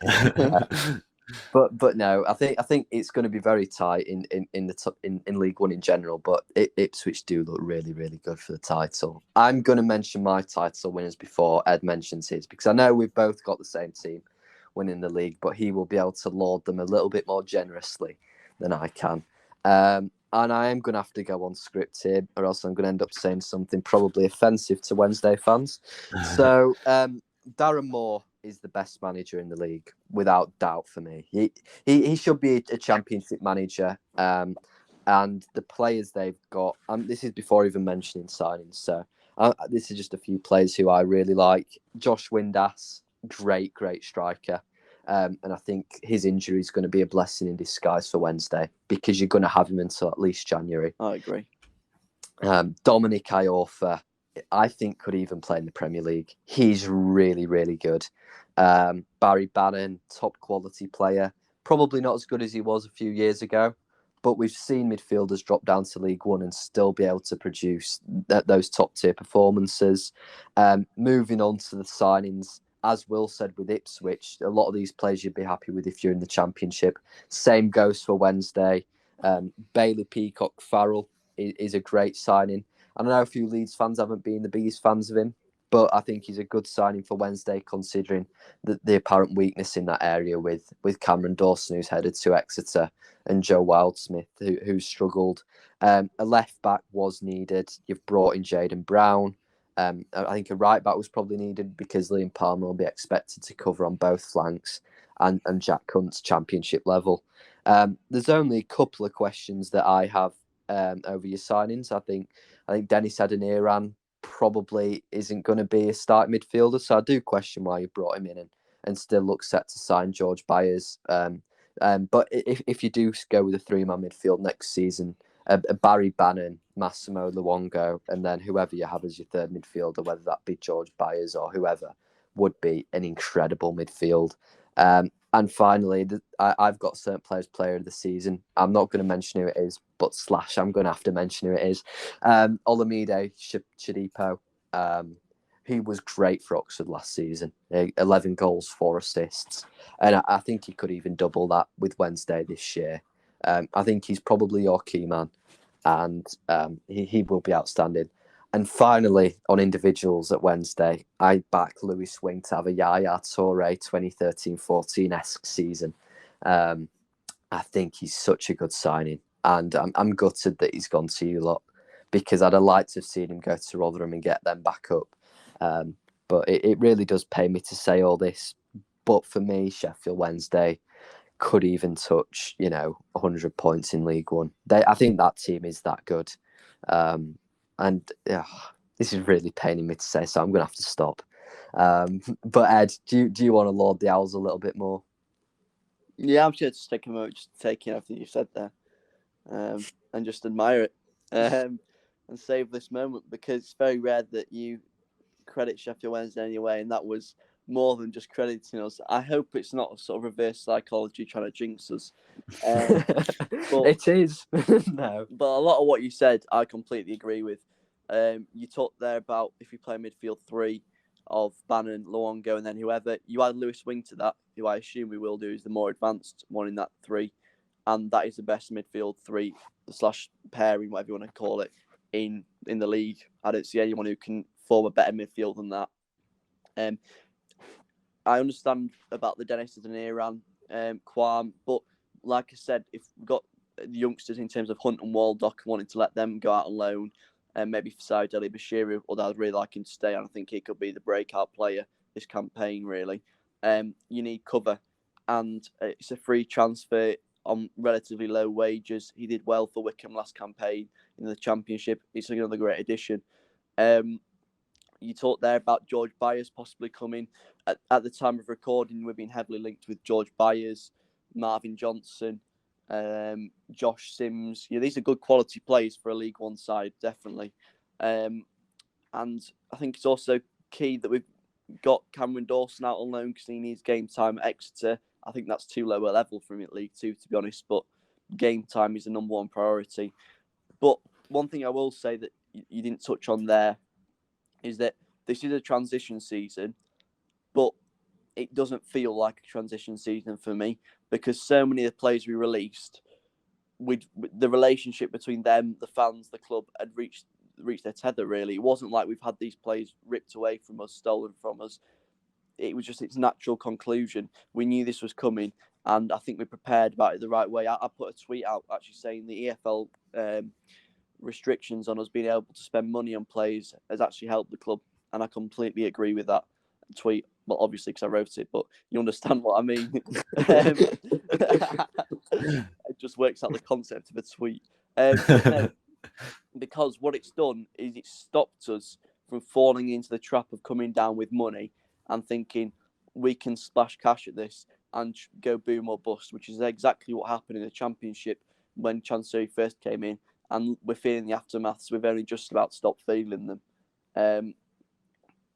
But no, I think it's going to be very tight in League One in general. But Ipswich do look really, really good for the title. I'm going to mention my title winners before Ed mentions his, because I know we've both got the same team winning the league, but he will be able to laud them a little bit more generously than I can. And I am going to have to go on script here, or else I'm going to end up saying something probably offensive to Wednesday fans. So Darren Moore is the best manager in the league, without doubt for me. He should be a championship manager. And the players they've got, this is before even mentioning signings. So this is just a few players who I really like. Josh Windass, great striker. And I think his injury is going to be a blessing in disguise for Wednesday, because you're going to have him until at least January. I agree. Dominic Iorfa, I think, could even play in the Premier League. He's really, really good. Barry Bannon, top quality player. Probably not as good as he was a few years ago, but we've seen midfielders drop down to League One and still be able to produce those top tier performances. Moving on to the signings, as Will said with Ipswich, a lot of these players you'd be happy with if you're in the Championship. Same goes for Wednesday. Bailey Peacock Farrell is a great signing. I know a few Leeds fans haven't been the biggest fans of him, but I think he's a good signing for Wednesday, considering the apparent weakness in that area with Cameron Dawson, who's headed to Exeter, and Joe Wildsmith, who struggled. A left back was needed. You've brought in Jaden Brown. I think a right back was probably needed, because Liam Palmer will be expected to cover on both flanks, and Jack Hunt's Championship level. There's only a couple of questions that I have over your signings. I think Dennis Adeniran probably isn't going to be a starting midfielder, so I do question why you brought him in and still look set to sign George Byers. But if you do go with a three-man midfield next season, Barry Bannon, Massimo Luongo, and then whoever you have as your third midfielder, whether that be George Byers or whoever, would be an incredible midfield. And finally, I've got certain players player of the season. I'm not going to mention who it is, but / I'm going to have to mention who it is. Olamide Shodipo. He was great for Oxford last season. 11 goals, 4 assists. And I think he could even double that with Wednesday this year. I think he's probably your key man, and he will be outstanding. And finally, on individuals at Wednesday, I back Louis Swing to have a Yaya Toure 2013-14-esque season. I think he's such a good signing, and I'm gutted that he's gone to you lot, because I'd have liked to have seen him go to Rotherham and get them back up. But it really does pay me to say all this. But for me, Sheffield Wednesday could even touch 100 points in League One. I think that team is that good. And this is really paining me to say, so I'm going to have to stop. But Ed, do you want to laud the Owls a little bit more? Yeah, I'm sure to take a moment, just take in everything you said there, and just admire it, and save this moment, because it's very rare that you credit Sheffield Wednesday anyway, and that was more than just crediting us. I hope it's not a sort of reverse psychology trying to jinx us. It is. No. But a lot of what you said, I completely agree with. You talked there about if you play midfield three of Bannon, Luongo, and then whoever, you add Lewis Wing to that, who I assume we will do is the more advanced one in that three. And that is the best midfield three / pairing, whatever you want to call it, in the league. I don't see anyone who can form a better midfield than that. I understand about the Dennis Adeniran qualm, but like I said, if we've got the youngsters in terms of Hunt and Waldock, wanting to let them go out on loan, and maybe for Said Ali Bashiru, although I'd really like him to stay, and I think he could be the breakout player this campaign, really. You need cover, and it's a free transfer on relatively low wages. He did well for Wycombe last campaign in the Championship. It's another great addition. You talked there about George Byers possibly coming. At the time of recording, we've been heavily linked with George Byers, Marvin Johnson, Josh Sims. Yeah, these are good quality players for a League One side, definitely. And I think it's also key that we've got Cameron Dawson out on loan because he needs game time at Exeter. I think that's too low a level for him at League Two, to be honest, but game time is the number one priority. But one thing I will say that you didn't touch on there is that this is a transition season, but it doesn't feel like a transition season for me because so many of the players we released, with the relationship between them, the fans, the club, had reached their tether, really. It wasn't like we've had these players ripped away from us, stolen from us. It was just its natural conclusion. We knew this was coming, and I think we prepared about it the right way. I put a tweet out actually saying the EFL restrictions on us being able to spend money on players has actually helped the club, and I completely agree with that tweet. Well, obviously because I wrote it, but you understand what I mean. It just works out the concept of a tweet. No, because what it's done is it stopped us from falling into the trap of coming down with money and thinking we can splash cash at this and go boom or bust, which is exactly what happened in the Championship when Chancery first came in, and we're feeling the aftermaths. We've only just about stopped feeling them.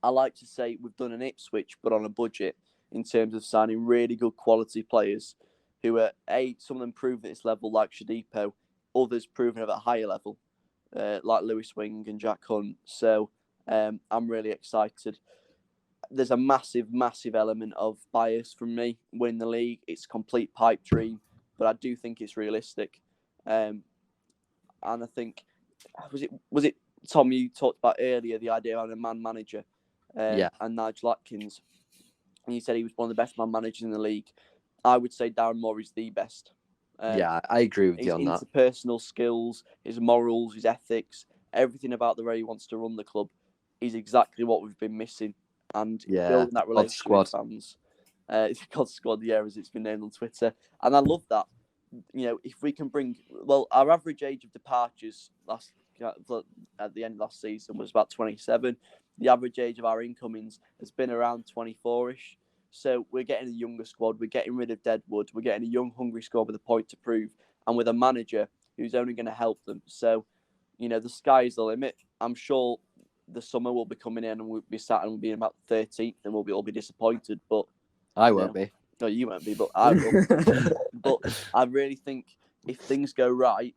I like to say we've done an Ipswich, but on a budget in terms of signing really good quality players who are, some of them proven at this level, like Shadipo, others proven at a higher level, like Lewis Wing and Jack Hunt. So I'm really excited. There's a massive, massive element of bias from me winning the league. It's a complete pipe dream, but I do think it's realistic. And I think, was it Tom, you talked about earlier, the idea of having a man manager and Nigel Atkins. And you said he was one of the best man managers in the league. I would say Darren Moore is the best. I agree with you on that. His interpersonal skills, his morals, his ethics, everything about the way he wants to run the club is exactly what we've been missing. And building that relationship with fans. It's God Squad, as it's been named on Twitter. And I love that. If we can bring... Well, our average age of departures at the end of last season was about 27. The average age of our incomings has been around 24-ish. So we're getting a younger squad. We're getting rid of Deadwood. We're getting a young, hungry squad with a point to prove, and with a manager who's only going to help them. So, the sky's the limit. I'm sure the summer will be coming in, and we'll be sat and we'll be in about 13th, and we'll all be disappointed. But I won't be. No, you won't be, but I will. But I really think if things go right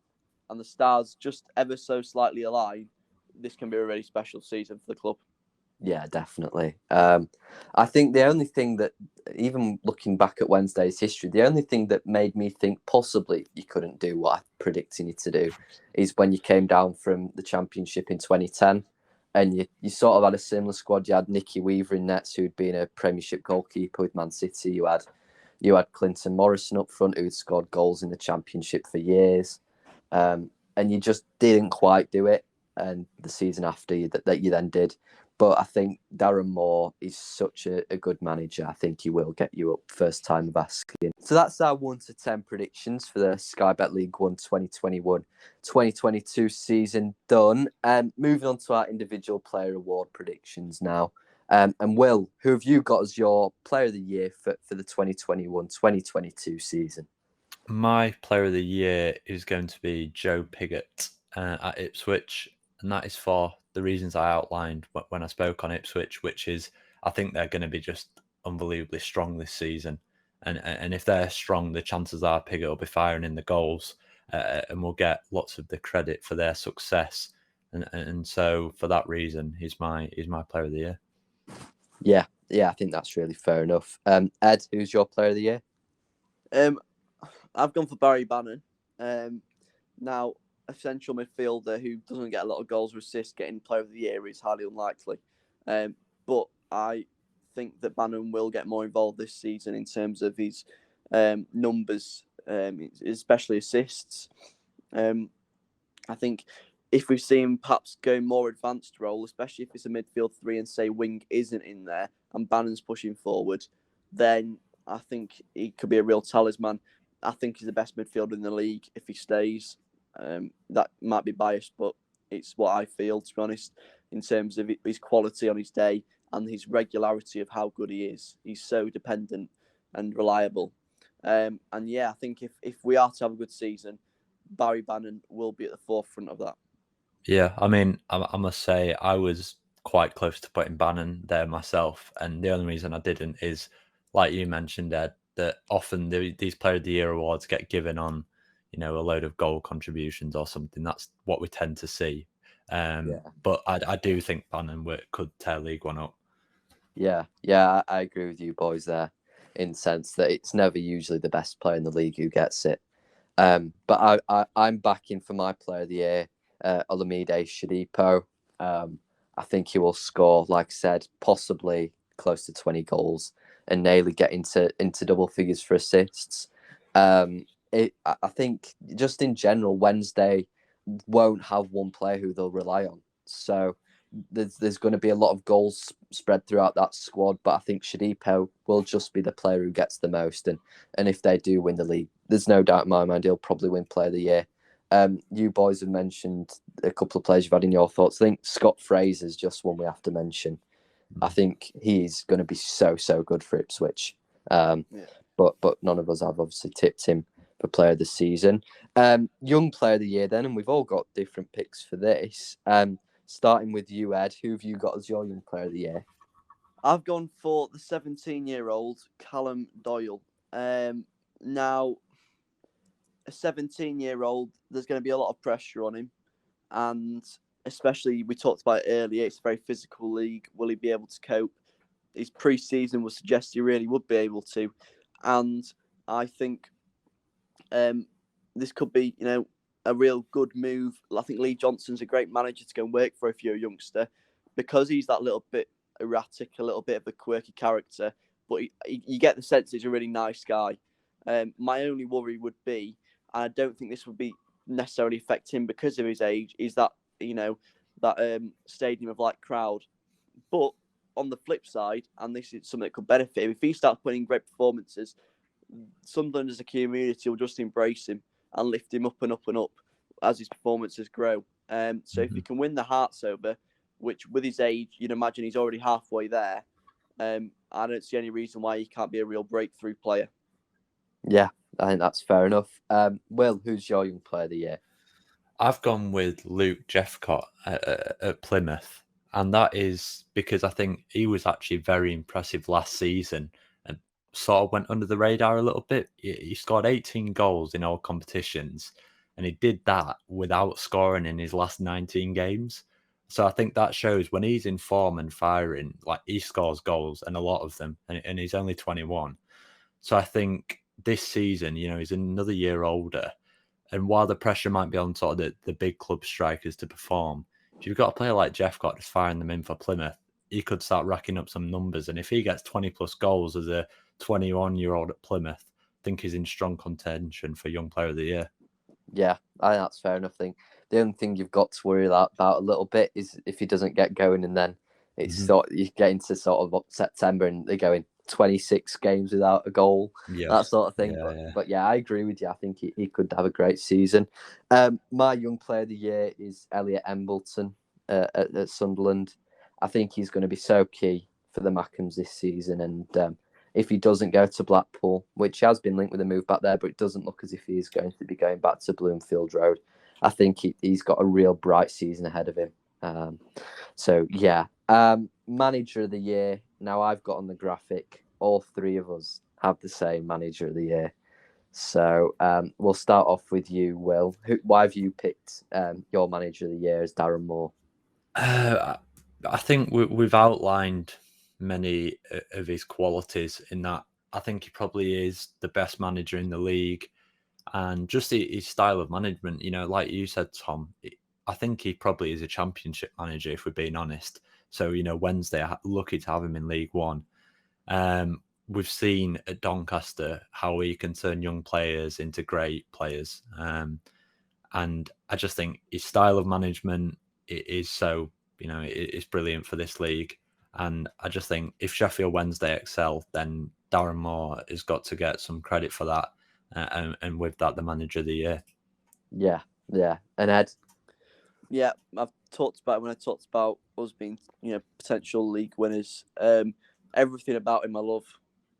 and the stars just ever so slightly align, this can be a really special season for the club. Yeah, definitely. I think the only thing that, even looking back at Wednesday's history, the only thing that made me think possibly you couldn't do what I'm predicting you to do is when you came down from the Championship in 2010 and you sort of had a similar squad. You had Nicky Weaver in nets, who'd been a Premiership goalkeeper with Man City. You had Clinton Morrison up front, who'd scored goals in the Championship for years. And you just didn't quite do it. And the season after that you then did. But I think Darren Moore is such a good manager. I think he will get you up first time of asking. So that's our 1 to 10 predictions for the Sky Bet League 1 2021-2022 season done. Moving on to our individual player award predictions now. And Will, who have you got as your player of the year for the 2021-2022 season? My player of the year is going to be Joe Pigott at Ipswich. And that is for the reasons I outlined when I spoke on Ipswich, which is I think they're going to be just unbelievably strong this season. And if they're strong, the chances are Pigott will be firing in the goals and will get lots of the credit for their success. And so for that reason, he's my player of the year. Yeah, I think that's really fair enough. Ed, who's your player of the year? I've gone for Barry Bannon. Now, a central midfielder who doesn't get a lot of goals or assists getting player of the year is highly unlikely. But I think that Bannon will get more involved this season in terms of his numbers, especially assists. I think if we see him perhaps going more advanced role, especially if it's a midfield three and say wing isn't in there and Bannon's pushing forward, then I think he could be a real talisman. I think he's the best midfielder in the league if he stays. That might be biased, but it's what I feel, to be honest, in terms of his quality on his day and his regularity of how good he is. He's so dependent and reliable. And yeah, I think if we are to have a good season, Barry Bannon will be at the forefront of that. Yeah, I mean, I must say I was quite close to putting Bannon there myself, and the only reason I didn't is, like you mentioned, Ed, that often these Player of the Year awards get given on, a load of goal contributions or something. That's what we tend to see. But I do think Bannon could tear League One up. Yeah, I agree with you boys there, in the sense that it's never usually the best player in the league who gets it. But I'm backing for my Player of the Year, Olamide Shodipo. I think he will score, like I said, possibly close to 20 goals and nearly get into double figures for assists. I think just in general, Wednesday won't have one player who they'll rely on. So there's going to be a lot of goals spread throughout that squad, but I think Shodipo will just be the player who gets the most. And if they do win the league, there's no doubt in my mind he'll probably win Player of the Year. You boys have mentioned a couple of players you've had in your thoughts. I think Scott Fraser's just one we have to mention. I think he's going to be so good for Ipswich. But none of us have obviously tipped him for Player of the Season. Young Player of the Year then, and we've all got different picks for this. Starting with you, Ed, who have you got as your Young Player of the Year? I've gone for the 17-year-old Callum Doyle. Now, a 17-year-old, there's going to be a lot of pressure on him. And especially, we talked about it earlier, it's a very physical league. Will he be able to cope? His pre-season would suggest he really would be able to. And I think this could be, a real good move. I think Lee Johnson's a great manager to go and work for if you're a youngster, because he's that little bit erratic, a little bit of a quirky character, but you get the sense he's a really nice guy. My only worry would be, and I don't think this would be necessarily affect him because of his age, is that, that stadium of light crowd. But on the flip side, and this is something that could benefit him, if he starts putting in great performances, Sunderland as a community will just embrace him and lift him up and up and up as his performances grow. So if he can win the Hearts over, which with his age, you'd imagine he's already halfway there, I don't see any reason why he can't be a real breakthrough player. Yeah, I think that's fair enough. Will, who's your Young Player of the Year? I've gone with Luke Jeffcott at Plymouth, and that is because I think he was actually very impressive last season and sort of went under the radar a little bit. He scored 18 goals in all competitions, and he did that without scoring in his last 19 games. So I think that shows when he's in form and firing, like he scores goals and a lot of them, and he's only 21. So I think this season, he's another year older. And while the pressure might be on sort of the big club strikers to perform, if you've got a player like Jeffcott just firing them in for Plymouth, he could start racking up some numbers. And if he gets 20 plus goals as a 21-year-old at Plymouth, I think he's in strong contention for Young Player of the Year. Yeah, I think that's fair enough. I think the only thing you've got to worry about a little bit is if he doesn't get going, and then it's you get into sort of September and they're going 26 games without a goal, that sort of thing. But yeah, I agree with you. I think he could have a great season. My Young Player of the Year is Elliot Embleton at Sunderland. I think he's going to be so key for the Mackems this season. And if he doesn't go to Blackpool, which has been linked with a move back there, but it doesn't look as if he is going to be going back to Bloomfield Road, I think he's got a real bright season ahead of him. So yeah. Manager of the Year. Now I've got on the graphic, all three of us have the same Manager of the Year. So we'll start off with you, Will. Why have you picked your Manager of the Year as Darren Moore? I think we've outlined many of his qualities in that. I think he probably is the best manager in the league, and just his style of management, like you said, Tom, I think he probably is a championship manager, if we're being honest. So, Wednesday, lucky to have him in League One. We've seen at Doncaster how he can turn young players into great players. And I just think his style of management is so, it's brilliant for this league. And I just think if Sheffield Wednesday excel, then Darren Moore has got to get some credit for that. And with that, the manager of the year. Yeah. And Ed? Yeah, I've talked about when I talked about us being, potential league winners. Everything about him I love.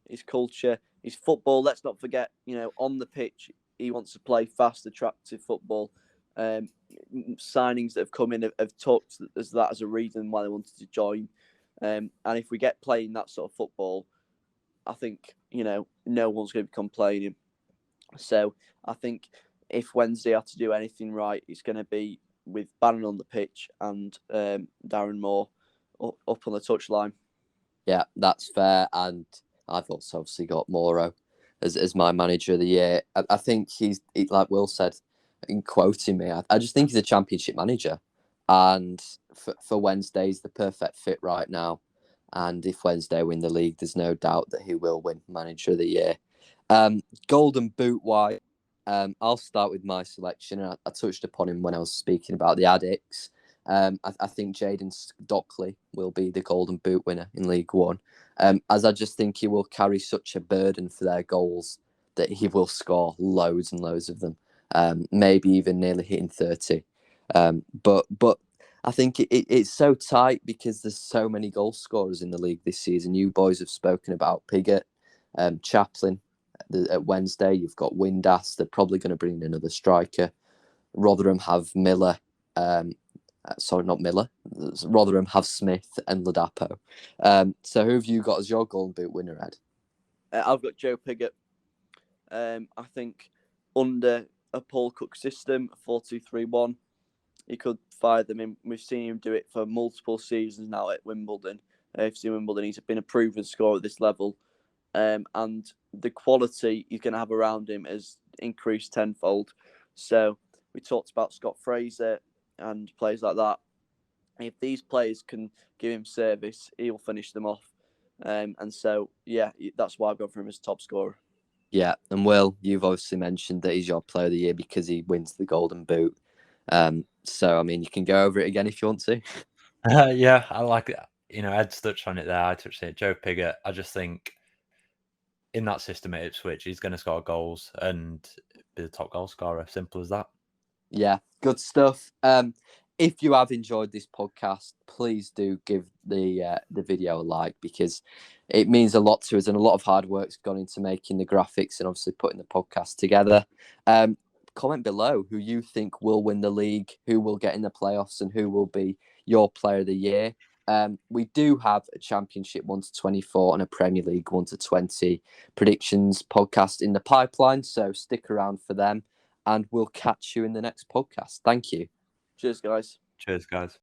His culture, his football. Let's not forget, on the pitch, he wants to play fast, attractive football. Signings that have come in have talked as that as a reason why they wanted to join. And if we get playing that sort of football, I think, no one's going to be complaining. So I think if Wednesday have to do anything right, it's going to be with Bannon on the pitch and Darren Moore up on the touchline. Yeah, that's fair. And I've also obviously got Moro as my manager of the year. I think he's, like Will said, in quoting me, I just think he's a championship manager. And for Wednesday, he's the perfect fit right now. And if Wednesday win the league, there's no doubt that he will win manager of the year. Golden Boot wise, I'll start with my selection. I touched upon him when I was speaking about the addicts. I think Jaden Stockley will be the Golden Boot winner in League One, as I just think he will carry such a burden for their goals that he will score loads and loads of them, maybe even nearly hitting 30. But I think it's so tight because there's so many goal scorers in the league this season. You boys have spoken about Piggott, Chaplin. At Wednesday, you've got Windass. They're probably going to bring in another striker. Rotherham have Miller. Sorry, not Miller. Rotherham have Smith and Ladapo. So who have you got as your Golden Boot winner, Ed? I've got Joe Piggott. I think under a Paul Cook system, 4-2-3-1, he could fire them in. We've seen him do it for multiple seasons now at Wimbledon. FC Wimbledon, he's been a proven scorer at this level. And the quality he's going to have around him has increased tenfold. So we talked about Scott Fraser and players like that. If these players can give him service, he'll finish them off. And so, yeah, that's why I've gone for him as top scorer. Yeah, and Will, you've obviously mentioned that he's your player of the year because he wins the Golden Boot. So, I mean, you can go over it again if you want to. Yeah, I like it. Ed's touched on it there. I touched it. Joe Piggott, I just think in that system at Ipswich, he's going to score goals and be the top goal scorer. Simple as that. Yeah, good stuff. If you have enjoyed this podcast, please do give the video a like because it means a lot to us and a lot of hard work's gone into making the graphics and obviously putting the podcast together. Comment below who you think will win the league, who will get in the playoffs, and who will be your player of the year. We do have a Championship 1-24 and a Premier League 1-20 predictions podcast in the pipeline, so stick around for them. And we'll catch you in the next podcast. Thank you. Cheers, guys. Cheers, guys.